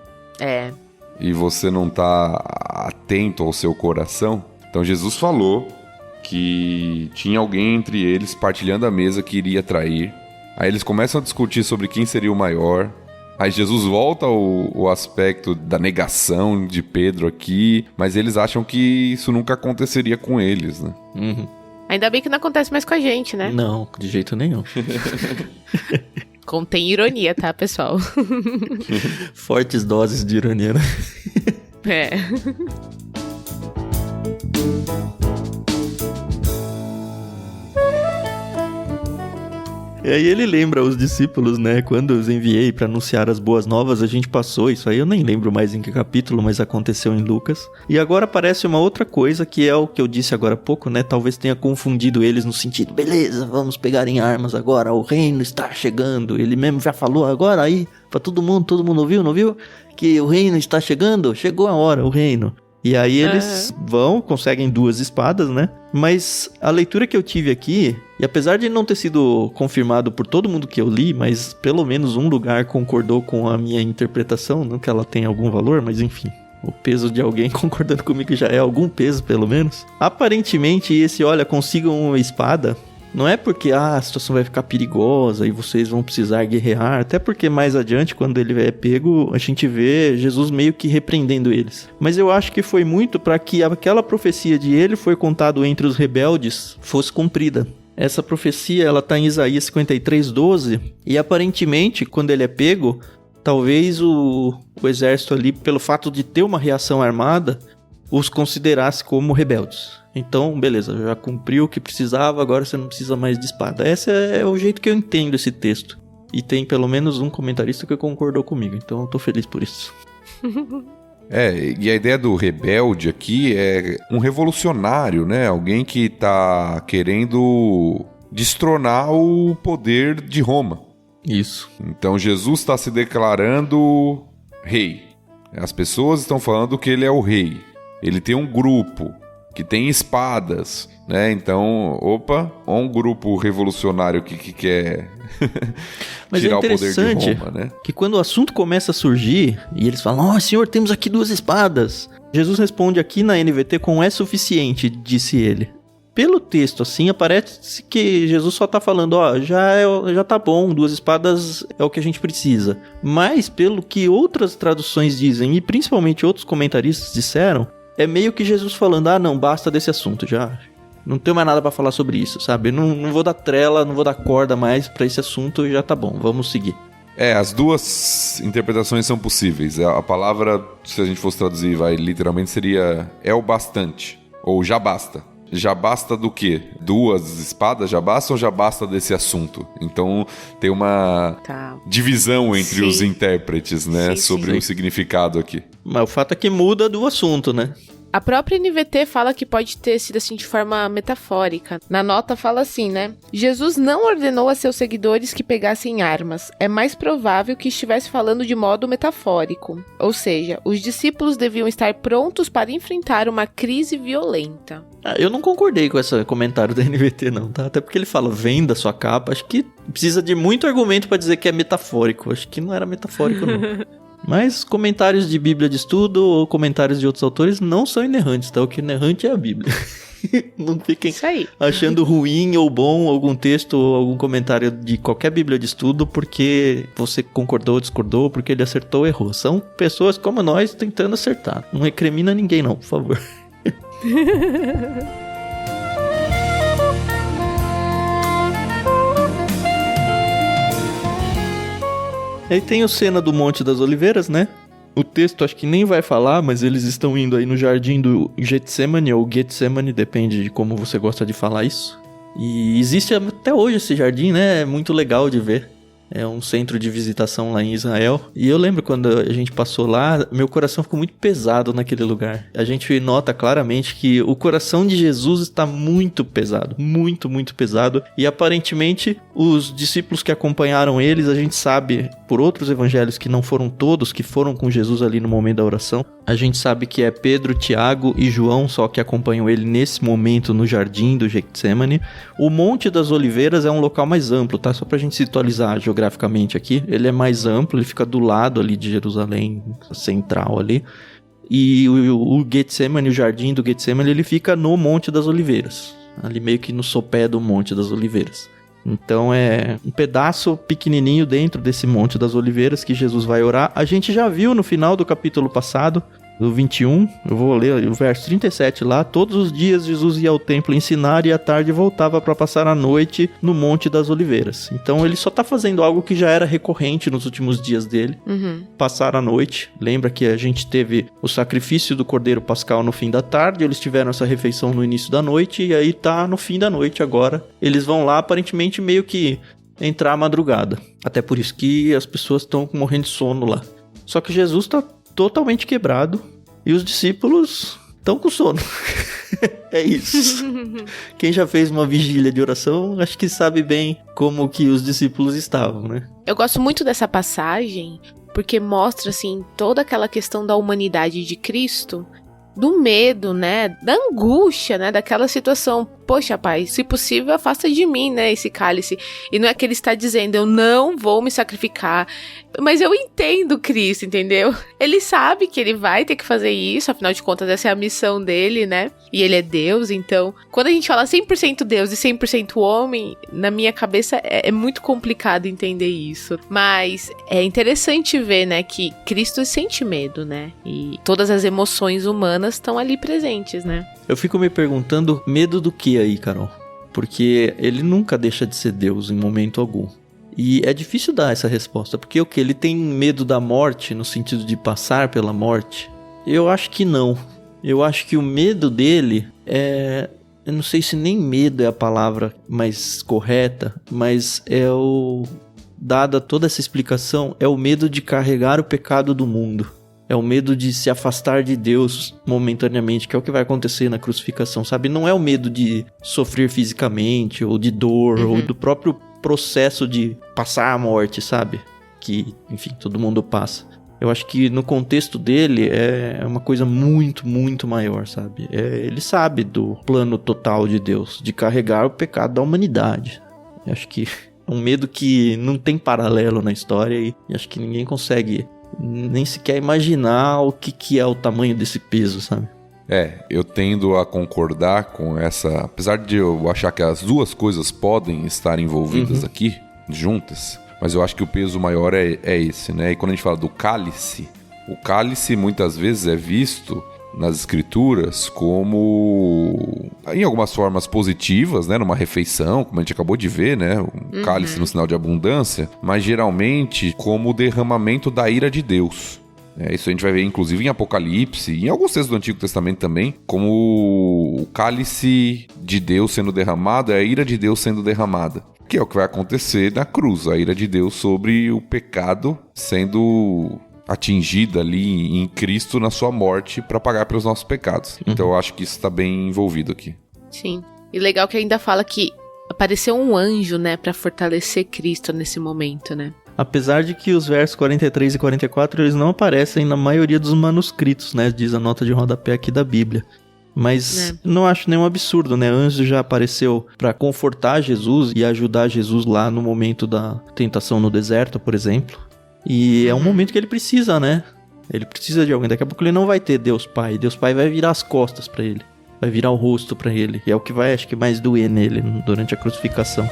S3: E você não tá atento ao seu coração. Então, Jesus falou que tinha alguém entre eles partilhando a mesa que iria trair. Aí eles começam a discutir sobre quem seria o maior. Aí Jesus volta ao aspecto da negação de Pedro aqui, mas eles acham que isso nunca aconteceria com eles, né?
S1: Uhum.
S2: Ainda bem que não acontece mais com a gente, né?
S1: Não, de jeito nenhum.
S2: Contém ironia, tá, pessoal?
S1: Fortes doses de ironia, né? E aí ele lembra os discípulos, né? Quando eu os enviei para anunciar as boas novas, a gente passou isso aí. Eu nem lembro mais em que capítulo, mas aconteceu em Lucas. E agora aparece uma outra coisa, que é o que eu disse agora há pouco, né? Talvez tenha confundido eles no sentido, beleza, vamos pegar em armas agora, o reino está chegando. Ele mesmo já falou agora aí, pra todo mundo ouviu, não viu? Que o reino está chegando, chegou a hora, o reino. E aí eles conseguem 2 espadas, né? Mas a leitura que eu tive aqui E apesar de não ter sido confirmado por todo mundo que eu li, mas pelo menos um lugar concordou com a minha interpretação, não que ela tenha algum valor, mas enfim, o peso de alguém concordando comigo já é algum peso, pelo menos. Aparentemente, esse, olha, consigam uma espada, não é porque a situação vai ficar perigosa e vocês vão precisar guerrear, até porque mais adiante, quando ele é pego, a gente vê Jesus meio que repreendendo eles. Mas eu acho que foi muito para que aquela profecia de ele foi contado entre os rebeldes fosse cumprida. Essa profecia, ela tá em Isaías 53:12, e aparentemente, quando ele é pego, talvez o exército ali, pelo fato de ter uma reação armada, os considerasse como rebeldes. Então, beleza, já cumpriu o que precisava, agora você não precisa mais de espada. Esse é o jeito que eu entendo esse texto. E tem pelo menos um comentarista que concordou comigo, então eu tô feliz por isso.
S4: E a ideia do rebelde aqui é um revolucionário, né? Alguém que tá querendo destronar o poder de Roma.
S1: Isso.
S4: Então Jesus está se declarando rei. As pessoas estão falando que ele é o rei. Ele tem um grupo que tem espadas, né? Então, um grupo revolucionário que quer
S1: Mas
S4: tirar
S1: é
S4: o poder de
S1: interessante
S4: Roma, né?
S1: que quando o assunto começa a surgir e eles falam, Senhor, temos aqui 2 espadas. Jesus responde aqui na NVT com é suficiente, disse ele. Pelo texto, assim, aparece que Jesus só tá falando, já tá bom, 2 espadas é o que a gente precisa. Mas, pelo que outras traduções dizem, e principalmente outros comentaristas disseram, é meio que Jesus falando, não, basta desse assunto, já não tenho mais nada pra falar sobre isso, sabe? Não vou dar trela, não vou dar corda mais pra esse assunto, já tá bom, vamos seguir.
S4: As duas interpretações são possíveis. A palavra, se a gente fosse traduzir, literalmente seria é o bastante, ou já basta. Já basta do quê? 2 espadas já basta ou já basta desse assunto? Então tem uma divisão entre os intérpretes, né? Sobre o significado aqui.
S1: Mas o fato é que muda do assunto, né?
S2: A própria NVT fala que pode ter sido assim de forma metafórica. Na nota fala assim, né? Jesus não ordenou a seus seguidores que pegassem armas. É mais provável que estivesse falando de modo metafórico. Ou seja, os discípulos deviam estar prontos para enfrentar uma crise violenta.
S1: Eu não concordei com esse comentário da NVT não, tá? Até porque ele fala, vem da sua capa. Acho que precisa de muito argumento para dizer que é metafórico. Acho que não era metafórico não. Mas comentários de Bíblia de estudo ou comentários de outros autores não são inerrantes, tá? O que é inerrante é a Bíblia. Não fiquem achando ruim ou bom algum texto ou algum comentário de qualquer Bíblia de estudo porque você concordou ou discordou, porque ele acertou ou errou. São pessoas como nós tentando acertar. Não recrimina ninguém não, por favor. Aí tem a cena do Monte das Oliveiras, né? O texto acho que nem vai falar, mas eles estão indo aí no jardim do Getsemane, ou Getsemane, depende de como você gosta de falar isso. E existe até hoje esse jardim, né? É muito legal de ver. É um centro de visitação lá em Israel. E eu lembro quando a gente passou lá, meu coração ficou muito pesado naquele lugar. A gente nota claramente que o coração de Jesus está muito pesado. Muito, muito pesado. E aparentemente os discípulos que acompanharam eles, a gente sabe por outros evangelhos que não foram todos que foram com Jesus ali no momento da oração. A gente sabe que é Pedro, Tiago e João só que acompanham ele nesse momento no jardim do Getsemane. O Monte das Oliveiras é um local mais amplo, tá? Só pra gente situalizar geograficamente aqui. Ele é mais amplo, ele fica do lado ali de Jerusalém, central ali. E o Getsemane, o jardim do Getsemane, ele fica no Monte das Oliveiras. Ali meio que no sopé do Monte das Oliveiras. Então é um pedaço pequenininho dentro desse Monte das Oliveiras que Jesus vai orar. A gente já viu no final do capítulo passado, do 21, eu vou ler o verso 37 lá. Todos os dias Jesus ia ao templo ensinar e à tarde voltava para passar a noite no Monte das Oliveiras. Então ele só tá fazendo algo que já era recorrente nos últimos dias dele. Passar a noite. Lembra que a gente teve o sacrifício do Cordeiro Pascal no fim da tarde, eles tiveram essa refeição no início da noite e aí tá no fim da noite agora. Eles vão lá aparentemente meio que entrar à madrugada. Até por isso que as pessoas estão morrendo de sono lá. Só que Jesus tá totalmente quebrado e os discípulos estão com sono. É isso. Quem já fez uma vigília de oração, acho que sabe bem como que os discípulos estavam, né?
S2: Eu gosto muito dessa passagem porque mostra, assim, toda aquela questão da humanidade de Cristo, do medo, né? Da angústia, né? Daquela situação. poxa, pai, se possível, afasta de mim, né, esse cálice. E não é que ele está dizendo, eu não vou me sacrificar. Mas eu entendo Cristo, entendeu? Ele sabe que ele vai ter que fazer isso, afinal de contas, essa é a missão dele, né? E ele é Deus, então... Quando a gente fala 100% Deus e 100% homem, na minha cabeça é muito complicado entender isso. Mas é interessante ver, né, que Cristo sente medo, né? E todas as emoções humanas estão ali presentes, né?
S1: Eu fico me perguntando, medo do que aí, Carol? Porque ele nunca deixa de ser Deus em momento algum. E é difícil dar essa resposta, porque o que? Ele tem medo da morte, no sentido de passar pela morte? Eu acho que não. Eu acho que o medo dele é... Eu não sei se nem medo é a palavra mais correta, mas é o... Dada toda essa explicação, é o medo de carregar o pecado do mundo. É o medo de se afastar de Deus momentaneamente, que é o que vai acontecer na crucificação, sabe? Não é o medo de sofrer fisicamente, ou de dor, ou do próprio processo de passar a morte, sabe? Que, enfim, todo mundo passa. Eu acho que no contexto dele é uma coisa muito, muito maior, sabe? Ele sabe do plano total de Deus, de carregar o pecado da humanidade. Eu acho que é um medo que não tem paralelo na história e acho que ninguém consegue nem sequer imaginar o que é o tamanho desse peso, sabe?
S4: Eu tendo a concordar com essa... Apesar de eu achar que as duas coisas podem estar envolvidas aqui, juntas, mas eu acho que o peso maior é esse, né? E quando a gente fala do cálice, o cálice muitas vezes é visto nas escrituras como, em algumas formas positivas, né? Numa refeição, como a gente acabou de ver, né? Um cálice no sinal de abundância, mas geralmente como o derramamento da ira de Deus. Isso a gente vai ver inclusive em Apocalipse e em alguns textos do Antigo Testamento também, como o cálice de Deus sendo derramado, é a ira de Deus sendo derramada, que é o que vai acontecer na cruz, a ira de Deus sobre o pecado sendo atingida ali em Cristo na sua morte para pagar pelos nossos pecados. Então eu acho que isso está bem envolvido aqui.
S2: Sim, e legal que ainda fala que apareceu um anjo, né, para fortalecer Cristo nesse momento, né?
S1: Apesar de que os versos 43 e 44, eles não aparecem na maioria dos manuscritos, né? Diz a nota de rodapé aqui da Bíblia. Mas não acho nenhum absurdo, né? Anjo já apareceu para confortar Jesus e ajudar Jesus lá no momento da tentação no deserto, por exemplo. E é um momento que ele precisa, né? Ele precisa de alguém. Daqui a pouco ele não vai ter Deus Pai. Deus Pai vai virar as costas para ele. Vai virar o rosto para ele. E é o que vai, acho que, mais doer nele durante a crucificação.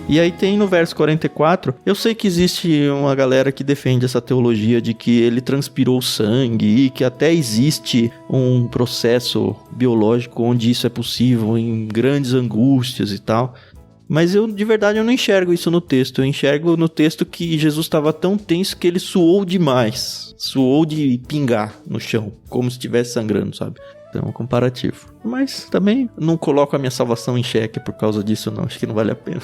S1: E aí tem no verso 44, eu sei que existe uma galera que defende essa teologia de que ele transpirou sangue e que até existe um processo biológico onde isso é possível em grandes angústias e tal. Mas de verdade eu não enxergo isso no texto. Eu enxergo no texto que Jesus estava tão tenso que ele suou demais. Suou de pingar no chão, como se estivesse sangrando, sabe? Então é um comparativo. Mas também não coloco a minha salvação em xeque por causa disso não. Acho que não vale a pena.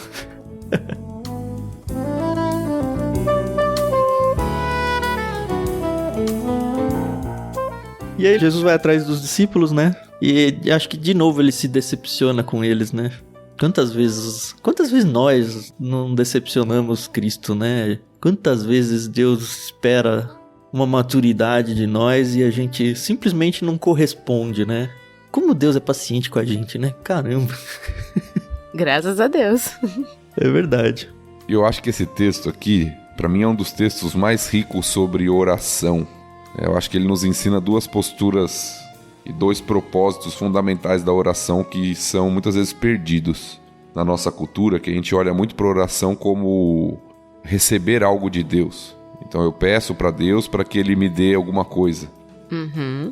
S1: E aí Jesus vai atrás dos discípulos, né? E acho que de novo ele se decepciona com eles, né? Quantas vezes nós não decepcionamos Cristo, né? Quantas vezes Deus espera uma maturidade de nós e a gente simplesmente não corresponde, né? Como Deus é paciente com a gente, né? Caramba.
S2: Graças a Deus.
S1: É verdade.
S4: Eu acho que esse texto aqui, para mim, é um dos textos mais ricos sobre oração. Eu acho que ele nos ensina duas posturas e dois propósitos fundamentais da oração que são muitas vezes perdidos na nossa cultura, que a gente olha muito para a oração como receber algo de Deus. Então eu peço para Deus para que Ele me dê alguma coisa.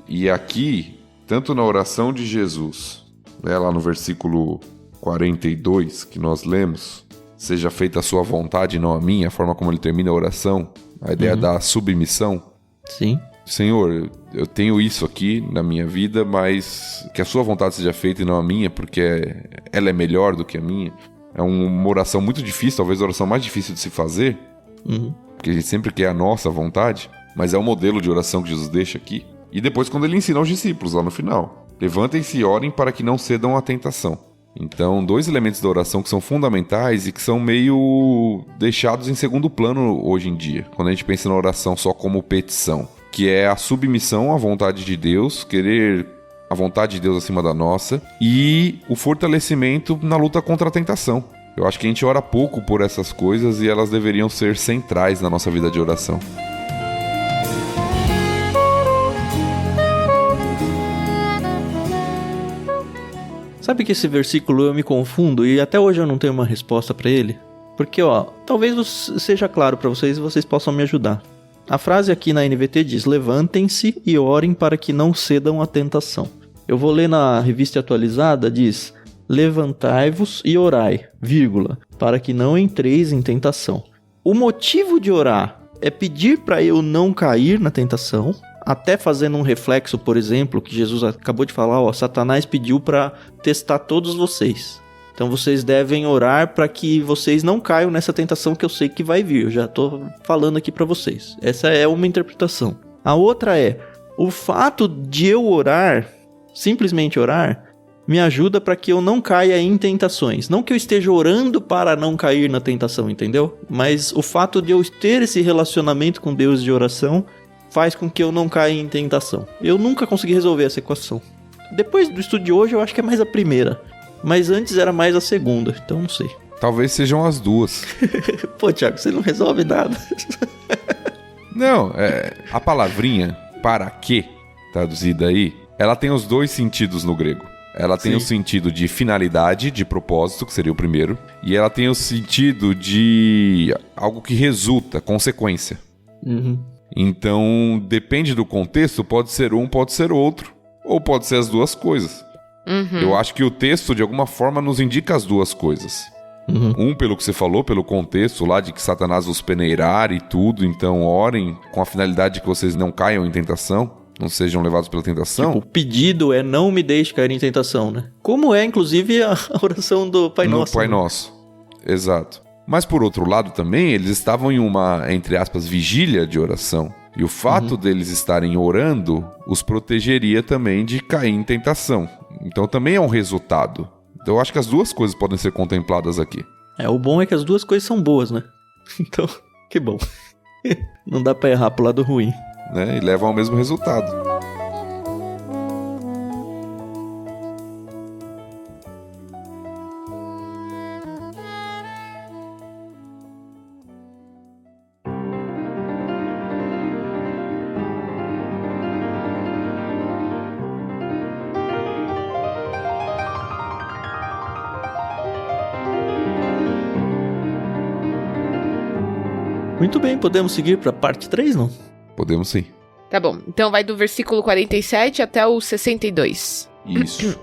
S4: E aqui, tanto na oração de Jesus, né, lá no versículo 42 que nós lemos, seja feita a sua vontade e não a minha, a forma como ele termina a oração, a ideia da submissão.
S1: Sim.
S4: Senhor, eu tenho isso aqui na minha vida, mas que a sua vontade seja feita e não a minha, porque ela é melhor do que a minha. É uma oração muito difícil, talvez a oração mais difícil de se fazer, porque a gente sempre quer a nossa vontade, mas é o modelo de oração que Jesus deixa aqui. E depois quando ele ensina aos discípulos lá no final, levantem-se e orem para que não cedam à tentação. Então, dois elementos da oração que são fundamentais e que são meio deixados em segundo plano hoje em dia, quando a gente pensa na oração só como petição. que é a submissão à vontade de Deus, querer a vontade de Deus acima da nossa, e o fortalecimento na luta contra a tentação. Eu acho que a gente ora pouco por essas coisas e elas deveriam ser centrais na nossa vida de oração.
S1: Sabe que esse versículo eu me confundo e até hoje eu não tenho uma resposta para ele? Porque, talvez seja claro para vocês e vocês possam me ajudar. A frase aqui na NVT diz: levantem-se e orem para que não cedam à tentação. Eu vou ler na revista atualizada, diz: levantai-vos e orai, para que não entreis em tentação. O motivo de orar é pedir para eu não cair na tentação, até fazendo um reflexo, por exemplo, que Jesus acabou de falar, Satanás pediu para testar todos vocês. Então vocês devem orar para que vocês não caiam nessa tentação que eu sei que vai vir. Eu já estou falando aqui para vocês. Essa é uma interpretação. A outra é, o fato de eu orar, simplesmente orar, me ajuda para que eu não caia em tentações. Não que eu esteja orando para não cair na tentação, entendeu? Mas o fato de eu ter esse relacionamento com Deus de oração faz com que eu não caia em tentação. Eu nunca consegui resolver essa equação. Depois do estudo de hoje, eu acho que é mais a primeira. Mas antes era mais a segunda, então não sei.
S4: Talvez sejam as duas.
S1: Pô, Thiago, você não resolve nada.
S4: Não, a palavrinha para quê, traduzida aí, ela tem os dois sentidos no grego. Ela tem o sentido de finalidade, de propósito, que seria o primeiro. E ela tem o sentido de algo que resulta, consequência.
S1: Uhum.
S4: Então, depende do contexto, pode ser um, pode ser outro. Ou pode ser as duas coisas.
S2: Uhum.
S4: Eu acho que o texto, de alguma forma, nos indica as duas coisas.
S1: Uhum.
S4: Um, pelo que você falou, pelo contexto lá de que Satanás os peneirar e tudo. Então, orem com a finalidade de que vocês não caiam em tentação. Não sejam levados pela tentação.
S1: Tipo, o pedido é não me deixe cair em tentação, né? Como é, inclusive, a oração do Pai Nosso.
S4: No Pai Nosso. Exato. Mas, por outro lado, também, eles estavam em uma, entre aspas, vigília de oração. E o fato deles estarem orando os protegeria também de cair em tentação. Então, também é um resultado. Então, eu acho que as duas coisas podem ser contempladas aqui.
S1: O bom é que as duas coisas são boas, né? Então, que bom. Não dá pra errar pro lado ruim.
S4: Né? E levam ao mesmo resultado.
S1: Muito bem, podemos seguir pra parte 3, não?
S4: Podemos sim.
S2: Tá bom, então vai do versículo 47 até o 62.
S4: Isso.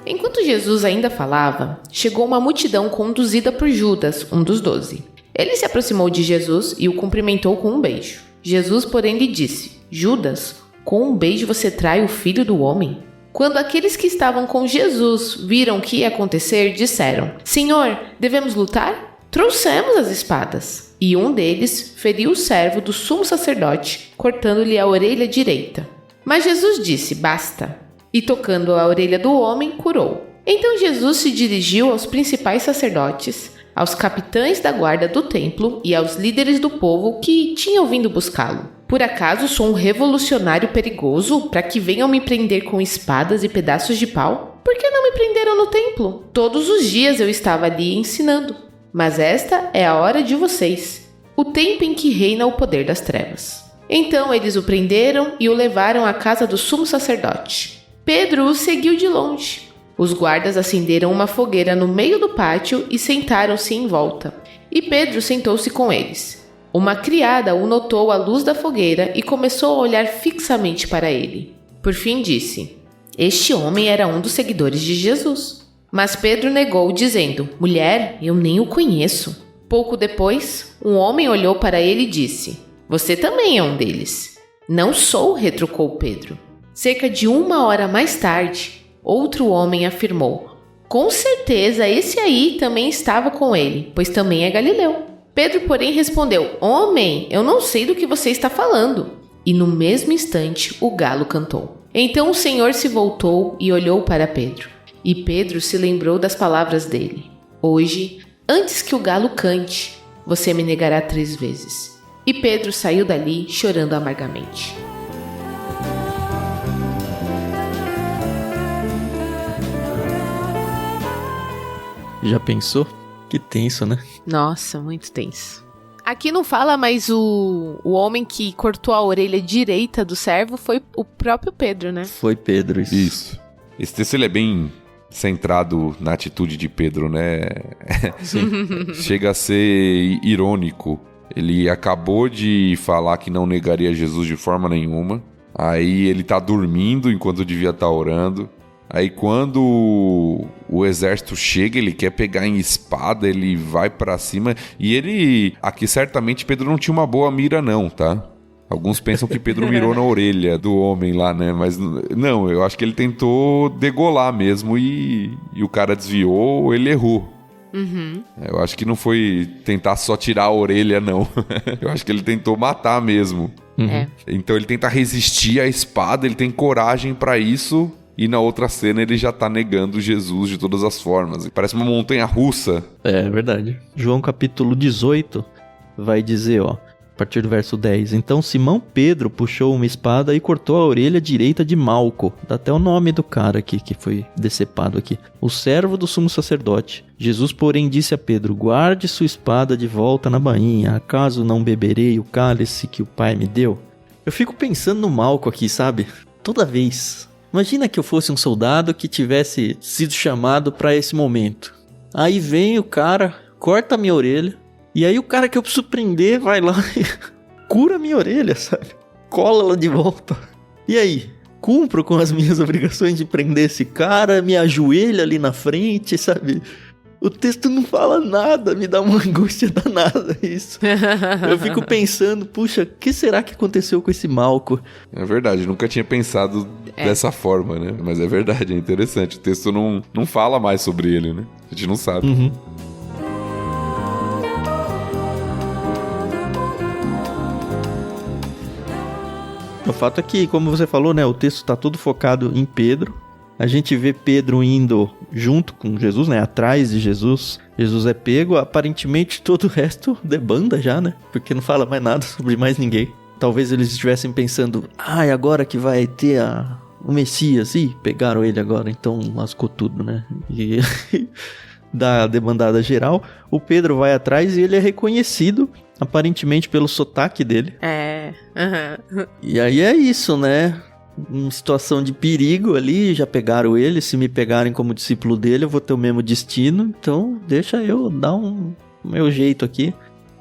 S2: Enquanto Jesus ainda falava, chegou uma multidão conduzida por Judas, um dos 12. Ele se aproximou de Jesus e o cumprimentou com um beijo. Jesus, porém, lhe disse: Judas, com um beijo você trai o Filho do Homem? Quando aqueles que estavam com Jesus viram o que ia acontecer, disseram: Senhor, devemos lutar? Trouxemos as espadas. E um deles feriu o servo do sumo sacerdote, cortando-lhe a orelha direita. Mas Jesus disse: Basta. E tocando a orelha do homem, curou. Então Jesus se dirigiu aos principais sacerdotes, aos capitães da guarda do templo e aos líderes do povo que tinham vindo buscá-lo. Por acaso sou um revolucionário perigoso para que venham me prender com espadas e pedaços de pau? Por que não me prenderam no templo? Todos os dias eu estava ali ensinando. Mas esta é a hora de vocês, o tempo em que reina o poder das trevas. Então eles o prenderam e o levaram à casa do sumo sacerdote. Pedro o seguiu de longe. Os guardas acenderam uma fogueira no meio do pátio e sentaram-se em volta. E Pedro sentou-se com eles. Uma criada o notou à luz da fogueira e começou a olhar fixamente para ele. Por fim disse: Este homem era um dos seguidores de Jesus. Mas Pedro negou, dizendo: Mulher, eu nem o conheço. Pouco depois, um homem olhou para ele e disse: Você também é um deles. Não sou, retrucou Pedro. Cerca de 1 hora mais tarde, outro homem afirmou: Com certeza esse aí também estava com ele, pois também é galileu. Pedro, porém, respondeu: Homem, eu não sei do que você está falando. E no mesmo instante o galo cantou. Então o Senhor se voltou e olhou para Pedro. E Pedro se lembrou das palavras dele: Hoje Antes que o galo cante, você me negará 3 vezes. E Pedro saiu dali chorando amargamente.
S1: Já pensou? Que tenso, né?
S2: Nossa, muito tenso. Aqui não fala, mas o homem que cortou a orelha direita do servo foi o próprio Pedro, né?
S1: Foi Pedro, isso.
S4: Isso. Esse texto ele é bem centrado na atitude de Pedro, né?
S1: Sim.
S4: Chega a ser irônico. Ele acabou de falar que não negaria Jesus de forma nenhuma. Aí ele tá dormindo enquanto devia estar orando. Aí quando o exército chega, ele quer pegar em espada, ele vai pra cima. E ele... Aqui certamente Pedro não tinha uma boa mira não, tá? Alguns pensam que Pedro mirou na orelha do homem lá, né? Mas não, eu acho que ele tentou degolar mesmo e o cara desviou, ele errou.
S2: Uhum.
S4: Eu acho que não foi tentar só tirar a orelha, não. Eu acho que ele tentou matar mesmo.
S1: Uhum.
S2: É.
S4: Então ele tenta resistir à espada, ele tem coragem pra isso... E na outra cena ele já tá negando Jesus de todas as formas. Parece uma montanha russa.
S1: É verdade. João capítulo 18 vai dizer, ó, a partir do verso 10. Então Simão Pedro puxou uma espada e cortou a orelha direita de Malco. Dá até o nome do cara aqui que foi decepado aqui. O servo do sumo sacerdote. Jesus, porém, disse a Pedro, guarde sua espada de volta na bainha. Acaso não beberei o cálice que o Pai me deu? Eu fico pensando no Malco aqui, sabe? Toda vez... Imagina que eu fosse um soldado que tivesse sido chamado para esse momento. Aí vem o cara, corta a minha orelha. E aí o cara que eu preciso prender vai lá e cura a minha orelha, sabe? Cola ela de volta. E aí? Cumpro com as minhas obrigações de prender esse cara, me ajoelha ali na frente, sabe? O texto não fala nada, me dá uma angústia danada isso. Eu fico pensando, puxa, o que será que aconteceu com esse Malco?
S4: É verdade, nunca tinha pensado dessa forma, né? Mas é verdade, é interessante. O texto não fala mais sobre ele, né? A gente não sabe.
S1: Uhum. O fato é que, como você falou, né, o texto está todo focado em Pedro. A gente vê Pedro indo junto com Jesus, né? Atrás de Jesus. Jesus é pego. Aparentemente todo o resto debanda já, né? Porque não fala mais nada sobre mais ninguém. Talvez eles estivessem pensando, agora que vai ter o Messias. Ih, pegaram ele agora, então lascou tudo, né? E da debandada geral, o Pedro vai atrás e ele é reconhecido, aparentemente pelo sotaque dele.
S2: É. Uhum.
S1: E aí é isso, né? Em situação de perigo ali, já pegaram ele. Se me pegarem como discípulo dele, eu vou ter o mesmo destino. Então, deixa eu dar o meu jeito aqui.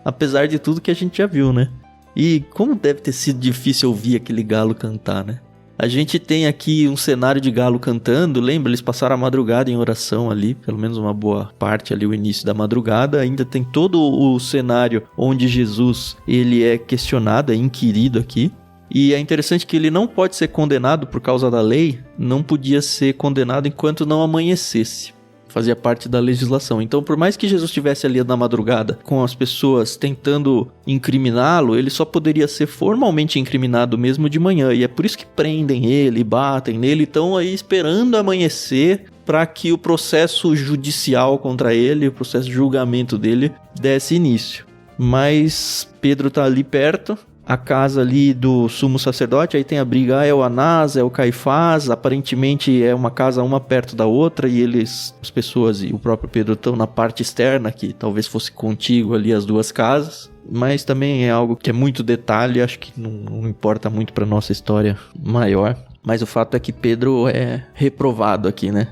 S1: Apesar de tudo que a gente já viu, né? E como deve ter sido difícil ouvir aquele galo cantar, né? A gente tem aqui um cenário de galo cantando. Lembra? Eles passaram a madrugada em oração ali. Pelo menos uma boa parte ali, o início da madrugada. Ainda tem todo o cenário onde Jesus ele é questionado, é inquirido aqui. E é interessante que ele não pode ser condenado por causa da lei, não podia ser condenado enquanto não amanhecesse. Fazia parte da legislação. Então, por mais que Jesus estivesse ali na madrugada com as pessoas tentando incriminá-lo, ele só poderia ser formalmente incriminado mesmo de manhã. E é por isso que prendem ele, batem nele, estão aí esperando amanhecer para que o processo judicial contra ele, o processo de julgamento dele, desse início. Mas Pedro está ali perto. A casa ali do sumo sacerdote, aí tem a briga, é o Anás, é o Caifás, aparentemente é uma casa uma perto da outra, e as pessoas e o próprio Pedro estão na parte externa, que talvez fosse contígua ali as duas casas, mas também é algo que é muito detalhe, acho que não importa muito para nossa história maior, mas o fato é que Pedro é reprovado aqui, né?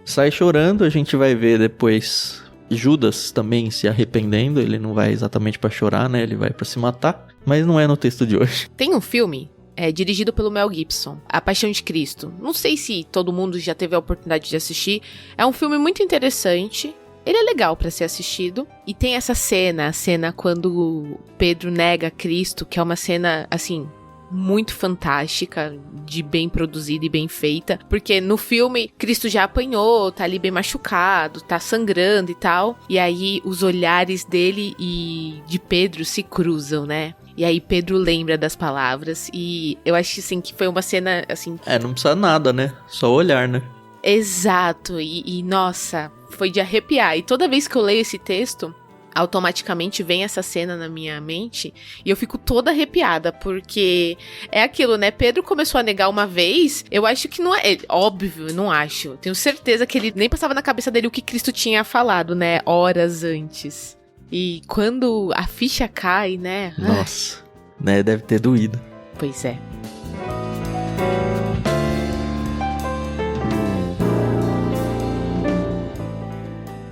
S1: Sai chorando, a gente vai ver depois Judas também se arrependendo, ele não vai exatamente para chorar, né? Ele vai para se matar. Mas não é no texto de hoje.
S2: Tem um filme dirigido pelo Mel Gibson, A Paixão de Cristo. Não sei se todo mundo já teve a oportunidade de assistir. É um filme muito interessante. Ele é legal pra ser assistido. E tem essa cena, a cena quando Pedro nega Cristo, que é uma cena, assim, muito fantástica, de bem produzida e bem feita, porque no filme Cristo já apanhou, tá ali bem machucado, tá sangrando e tal, e aí os olhares dele e de Pedro se cruzam, né? E aí Pedro lembra das palavras, e eu acho assim que foi uma cena assim...
S1: Não precisa nada, né? Só olhar, né?
S2: Exato, e nossa, foi de arrepiar. E toda vez que eu leio esse texto, automaticamente vem essa cena na minha mente e eu fico toda arrepiada, porque é aquilo, né? Pedro começou a negar uma vez, eu acho que não é... Óbvio, eu não acho. Tenho certeza que ele nem passava na cabeça dele o que Cristo tinha falado, né? Horas antes. E quando a ficha cai, né?
S1: Nossa, né? Deve ter doído.
S2: Pois é.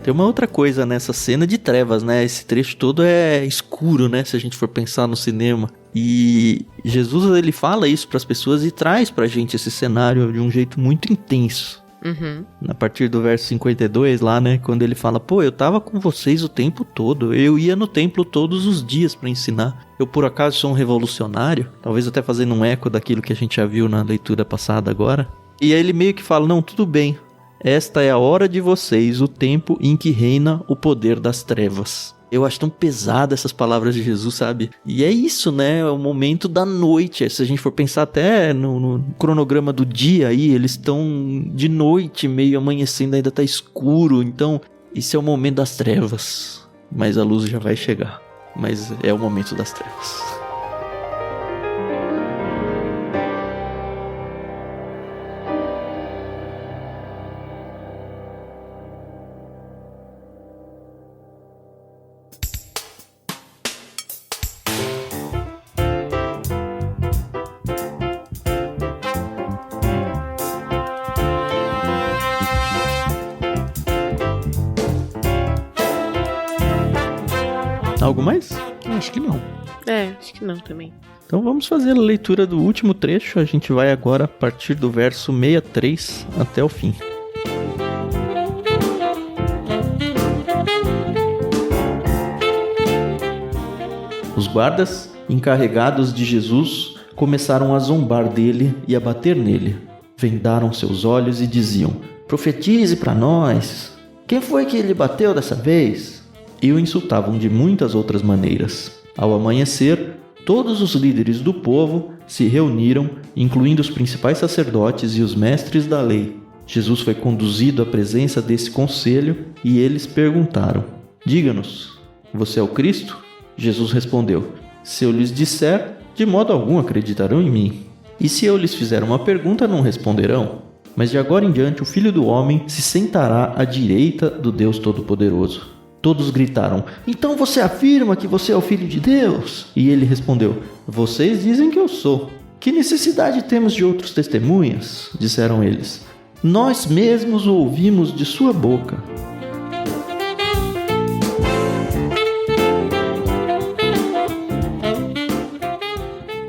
S1: Tem uma outra coisa nessa cena de trevas, né? Esse trecho todo é escuro, né? Se a gente for pensar no cinema. E Jesus, ele fala isso para as pessoas e traz pra gente esse cenário de um jeito muito intenso.
S2: Uhum.
S1: A partir do verso 52 lá, né? Quando ele fala, pô, eu tava com vocês o tempo todo. Eu ia no templo todos os dias para ensinar. Eu, por acaso, sou um revolucionário? Talvez até fazendo um eco daquilo que a gente já viu na leitura passada agora. E aí ele meio que fala, não, tudo bem. Esta é a hora de vocês, o tempo em que reina o poder das trevas. Eu acho tão pesada essas palavras de Jesus, sabe? E é isso, né? É o momento da noite. Se a gente for pensar até no cronograma do dia aí, eles estão de noite, meio amanhecendo, ainda tá escuro. Então, esse é o momento das trevas. Mas a luz já vai chegar. Mas é o momento das trevas. Algo mais?
S3: Acho que não.
S2: Acho que não também.
S1: Então vamos fazer a leitura do último trecho. A gente vai agora a partir do verso 63 até o fim. Os guardas, encarregados de Jesus, começaram a zombar dele e a bater nele. Vendaram seus olhos e diziam, profetize para nós. Quem foi que lhe bateu dessa vez? E o insultavam de muitas outras maneiras. Ao amanhecer, todos os líderes do povo se reuniram, incluindo os principais sacerdotes e os mestres da lei. Jesus foi conduzido à presença desse conselho e eles perguntaram, diga-nos, você é o Cristo? Jesus respondeu, se eu lhes disser, de modo algum acreditarão em mim. E se eu lhes fizer uma pergunta, não responderão. Mas de agora em diante o Filho do Homem se sentará à direita do Deus Todo-Poderoso. Todos gritaram, então você afirma que você é o Filho de Deus? E ele respondeu, vocês dizem que eu sou. Que necessidade temos de outros testemunhas? Disseram eles. Nós mesmos o ouvimos de sua boca.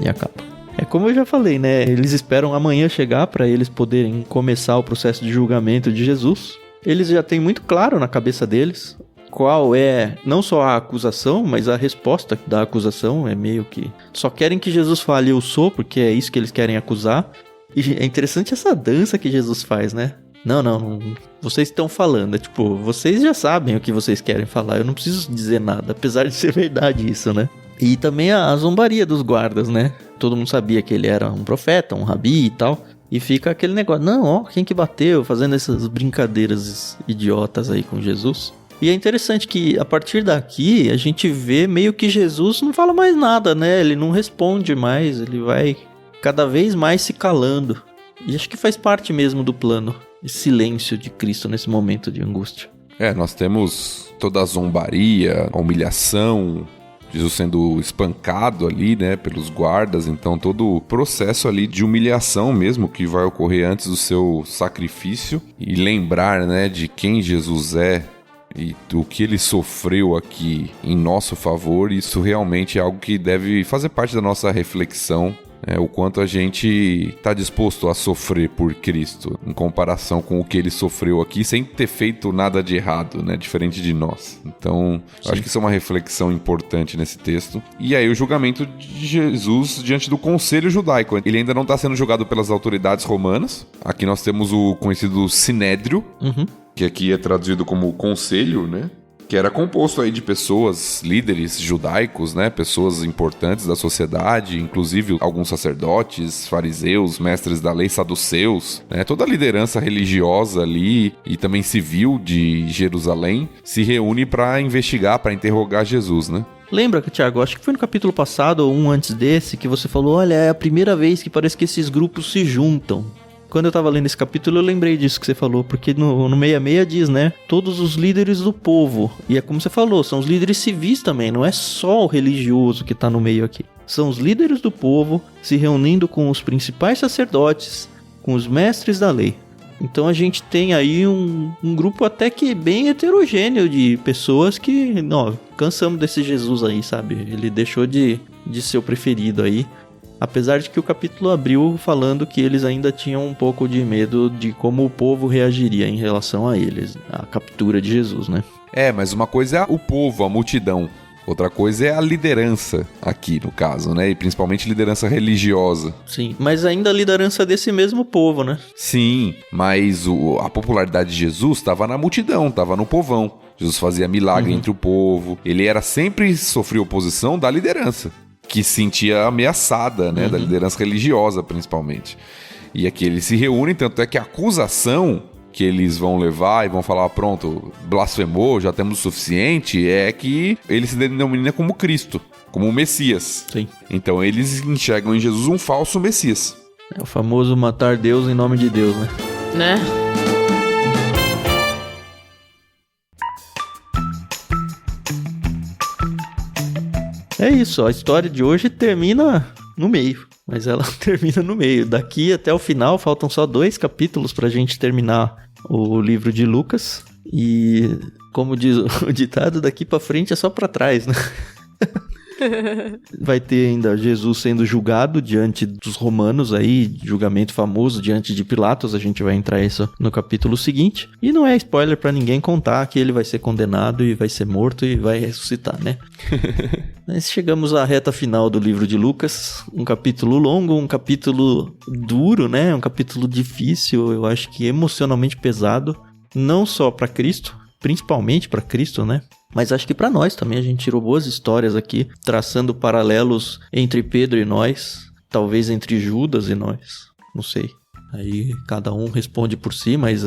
S1: E acaba. É como eu já falei, né? Eles esperam amanhã chegar para eles poderem começar o processo de julgamento de Jesus. Eles já têm muito claro na cabeça deles qual é não só a acusação, mas a resposta da acusação. É meio que só querem que Jesus fale eu sou, porque é isso que eles querem acusar. E é interessante essa dança que Jesus faz, né? Não, vocês estão falando, é tipo, vocês já sabem o que vocês querem falar, eu não preciso dizer nada, apesar de ser verdade isso, né? E também a zombaria dos guardas, né? Todo mundo sabia que ele era um profeta, um rabi e tal. E fica aquele negócio, não, ó, quem que bateu, fazendo essas brincadeiras idiotas aí com Jesus. E é interessante que a partir daqui a gente vê meio que Jesus não fala mais nada, né? Ele não responde mais, ele vai cada vez mais se calando. E acho que faz parte mesmo do plano, esse silêncio de Cristo nesse momento de angústia.
S4: Nós temos toda a zombaria, a humilhação, Jesus sendo espancado ali, né, pelos guardas, então todo o processo ali de humilhação mesmo que vai ocorrer antes do seu sacrifício e lembrar, né, de quem Jesus é e do que ele sofreu aqui em nosso favor. Isso realmente é algo que deve fazer parte da nossa reflexão, o quanto a gente está disposto a sofrer por Cristo em comparação com o que ele sofreu aqui sem ter feito nada de errado, né? Diferente de nós. Então, acho que isso é uma reflexão importante nesse texto. E aí o julgamento de Jesus diante do conselho judaico. Ele ainda não está sendo julgado pelas autoridades romanas. Aqui nós temos o conhecido Sinédrio, que aqui é traduzido como conselho, né?
S3: Que era composto aí de pessoas, líderes judaicos, né? Pessoas importantes da sociedade, inclusive alguns sacerdotes, fariseus, mestres da lei, saduceus, né? Toda a liderança religiosa ali e também civil de Jerusalém se reúne para investigar, para interrogar Jesus, né?
S1: Lembra, Thiago, acho que foi no capítulo passado ou um antes desse que você falou, olha, é a primeira vez que parece que esses grupos se juntam. Quando eu tava lendo esse capítulo, eu lembrei disso que você falou, porque no 66 diz, né, todos os líderes do povo. E é como você falou, são os líderes civis também, não é só o religioso que tá no meio aqui. São os líderes do povo se reunindo com os principais sacerdotes, com os mestres da lei. Então a gente tem aí um grupo até que bem heterogêneo de pessoas que, não, cansamos desse Jesus aí, sabe? Ele deixou de ser o preferido aí. Apesar de que o capítulo abriu falando que eles ainda tinham um pouco de medo de como o povo reagiria em relação a eles, a captura de Jesus, né?
S3: Mas uma coisa é o povo, a multidão. Outra coisa é a liderança aqui, no caso, né? E principalmente liderança religiosa.
S1: Sim, mas ainda a liderança desse mesmo povo, né?
S3: Sim, mas a popularidade de Jesus estava na multidão, estava no povão. Jesus fazia milagre entre o povo. Ele sempre sofreu oposição da liderança, que se sentia ameaçada, né? Da liderança religiosa, principalmente. E aqui eles se reúnem, tanto é que a acusação que eles vão levar e vão falar, pronto, blasfemou, já temos o suficiente, é que ele se denomina como Cristo, como o Messias.
S1: Sim.
S3: Então eles enxergam em Jesus um falso Messias.
S1: É o famoso matar Deus em nome de Deus, né?
S2: Né?
S1: É isso, a história de hoje termina no meio, mas ela termina no meio. Daqui até o final faltam só 2 capítulos pra gente terminar o livro de Lucas. E como diz o ditado, daqui pra frente é só pra trás, né? Vai ter ainda Jesus sendo julgado diante dos romanos aí, julgamento famoso diante de Pilatos, a gente vai entrar isso no capítulo seguinte. E não é spoiler pra ninguém contar que ele vai ser condenado e vai ser morto e vai ressuscitar, né? Nós chegamos à reta final do livro de Lucas, um capítulo longo, um capítulo duro, né? Um capítulo difícil, eu acho que emocionalmente pesado, não só pra Cristo, principalmente pra Cristo, né? Mas acho que para nós também, a gente tirou boas histórias aqui, traçando paralelos entre Pedro e nós, talvez entre Judas e nós, não sei. Aí cada um responde por si, mas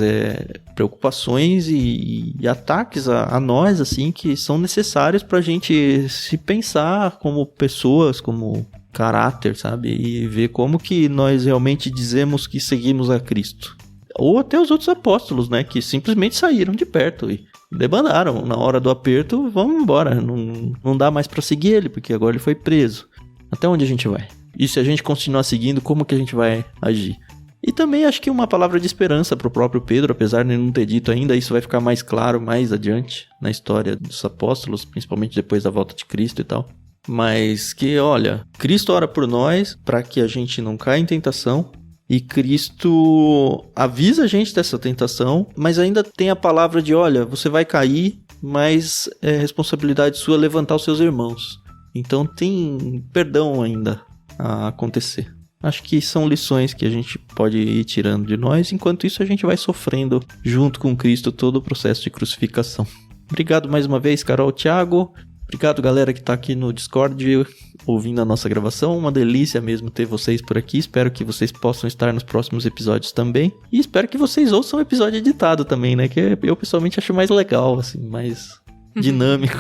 S1: preocupações e ataques a nós, assim, que são necessários pra gente se pensar como pessoas, como caráter, sabe? E ver como que nós realmente dizemos que seguimos a Cristo. Ou até os outros apóstolos, né? Que simplesmente saíram de perto e debandaram. Na hora do aperto, vamos embora. Não dá mais pra seguir ele, porque agora ele foi preso. Até onde a gente vai? E se a gente continuar seguindo, como que a gente vai agir? E também acho que uma palavra de esperança pro próprio Pedro, apesar de ele não ter dito ainda, isso vai ficar mais claro mais adiante na história dos apóstolos, principalmente depois da volta de Cristo e tal. Mas que, olha, Cristo ora por nós para que a gente não caia em tentação. E Cristo avisa a gente dessa tentação, mas ainda tem a palavra de, olha, você vai cair, mas é responsabilidade sua levantar os seus irmãos. Então tem perdão ainda a acontecer. Acho que são lições que a gente pode ir tirando de nós, enquanto isso a gente vai sofrendo junto com Cristo todo o processo de crucificação. Obrigado mais uma vez, Carol, Thiago. Obrigado, galera que tá aqui no Discord ouvindo a nossa gravação. Uma delícia mesmo ter vocês por aqui. Espero que vocês possam estar nos próximos episódios também. E espero que vocês ouçam o episódio editado também, né? Que eu pessoalmente acho mais legal, assim, mais dinâmico.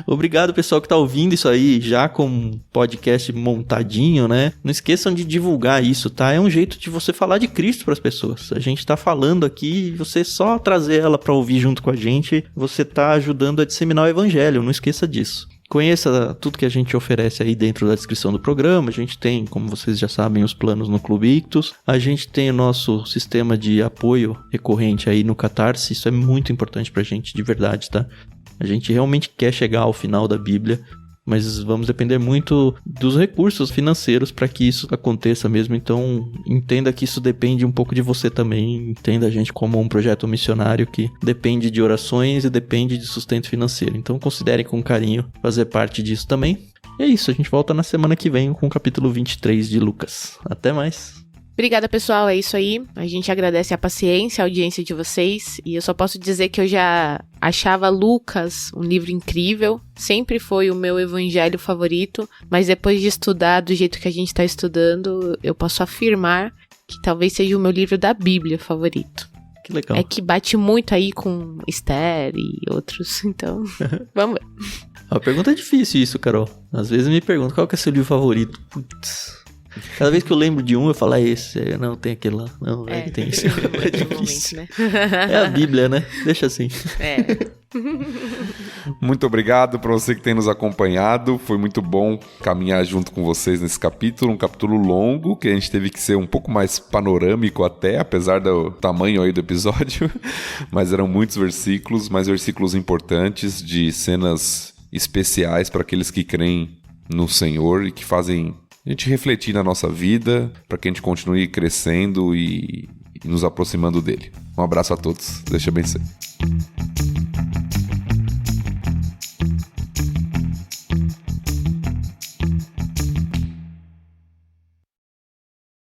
S1: Obrigado, pessoal, que tá ouvindo isso aí já com um podcast montadinho, né? Não esqueçam de divulgar isso, tá? É um jeito de você falar de Cristo pras pessoas. A gente tá falando aqui e você só trazer ela pra ouvir junto com a gente, você tá ajudando a disseminar o evangelho, não esqueça disso. Conheça tudo que a gente oferece aí dentro da descrição do programa. A gente tem, como vocês já sabem, os planos no Clube Ictus. A gente tem o nosso sistema de apoio recorrente aí no Catarse. Isso é muito importante pra gente, de verdade, tá? A gente realmente quer chegar ao final da Bíblia, mas vamos depender muito dos recursos financeiros para que isso aconteça mesmo. Então, entenda que isso depende um pouco de você também. Entenda a gente como um projeto missionário que depende de orações e depende de sustento financeiro. Então, considere com carinho fazer parte disso também. E é isso, a gente volta na semana que vem com o capítulo 23 de Lucas. Até mais!
S2: Obrigada, pessoal. É isso aí. A gente agradece a paciência, a audiência de vocês. E eu só posso dizer que eu já achava Lucas um livro incrível. Sempre foi o meu evangelho favorito. Mas depois de estudar do jeito que a gente está estudando, eu posso afirmar que talvez seja o meu livro da Bíblia favorito.
S1: Que legal.
S2: É que bate muito aí com Esther e outros. Então, vamos ver.
S1: A pergunta é difícil isso, Carol. Às vezes me perguntam qual que é seu livro favorito. Putz. Cada vez que eu lembro de um, eu falo, esse. Não, tem aquele lá. Não, é que tem esse. É difícil.
S2: Né?
S1: É a Bíblia, né? Deixa assim.
S4: Muito obrigado para você que tem nos acompanhado. Foi muito bom caminhar junto com vocês nesse capítulo. Um capítulo longo, que a gente teve que ser um pouco mais panorâmico até, apesar do tamanho aí do episódio. Mas eram muitos versículos, mas versículos importantes, de cenas especiais para aqueles que creem no Senhor e que fazem a gente refletir na nossa vida, para que a gente continue crescendo e nos aproximando dele. Um abraço a todos. Deus te abençoe.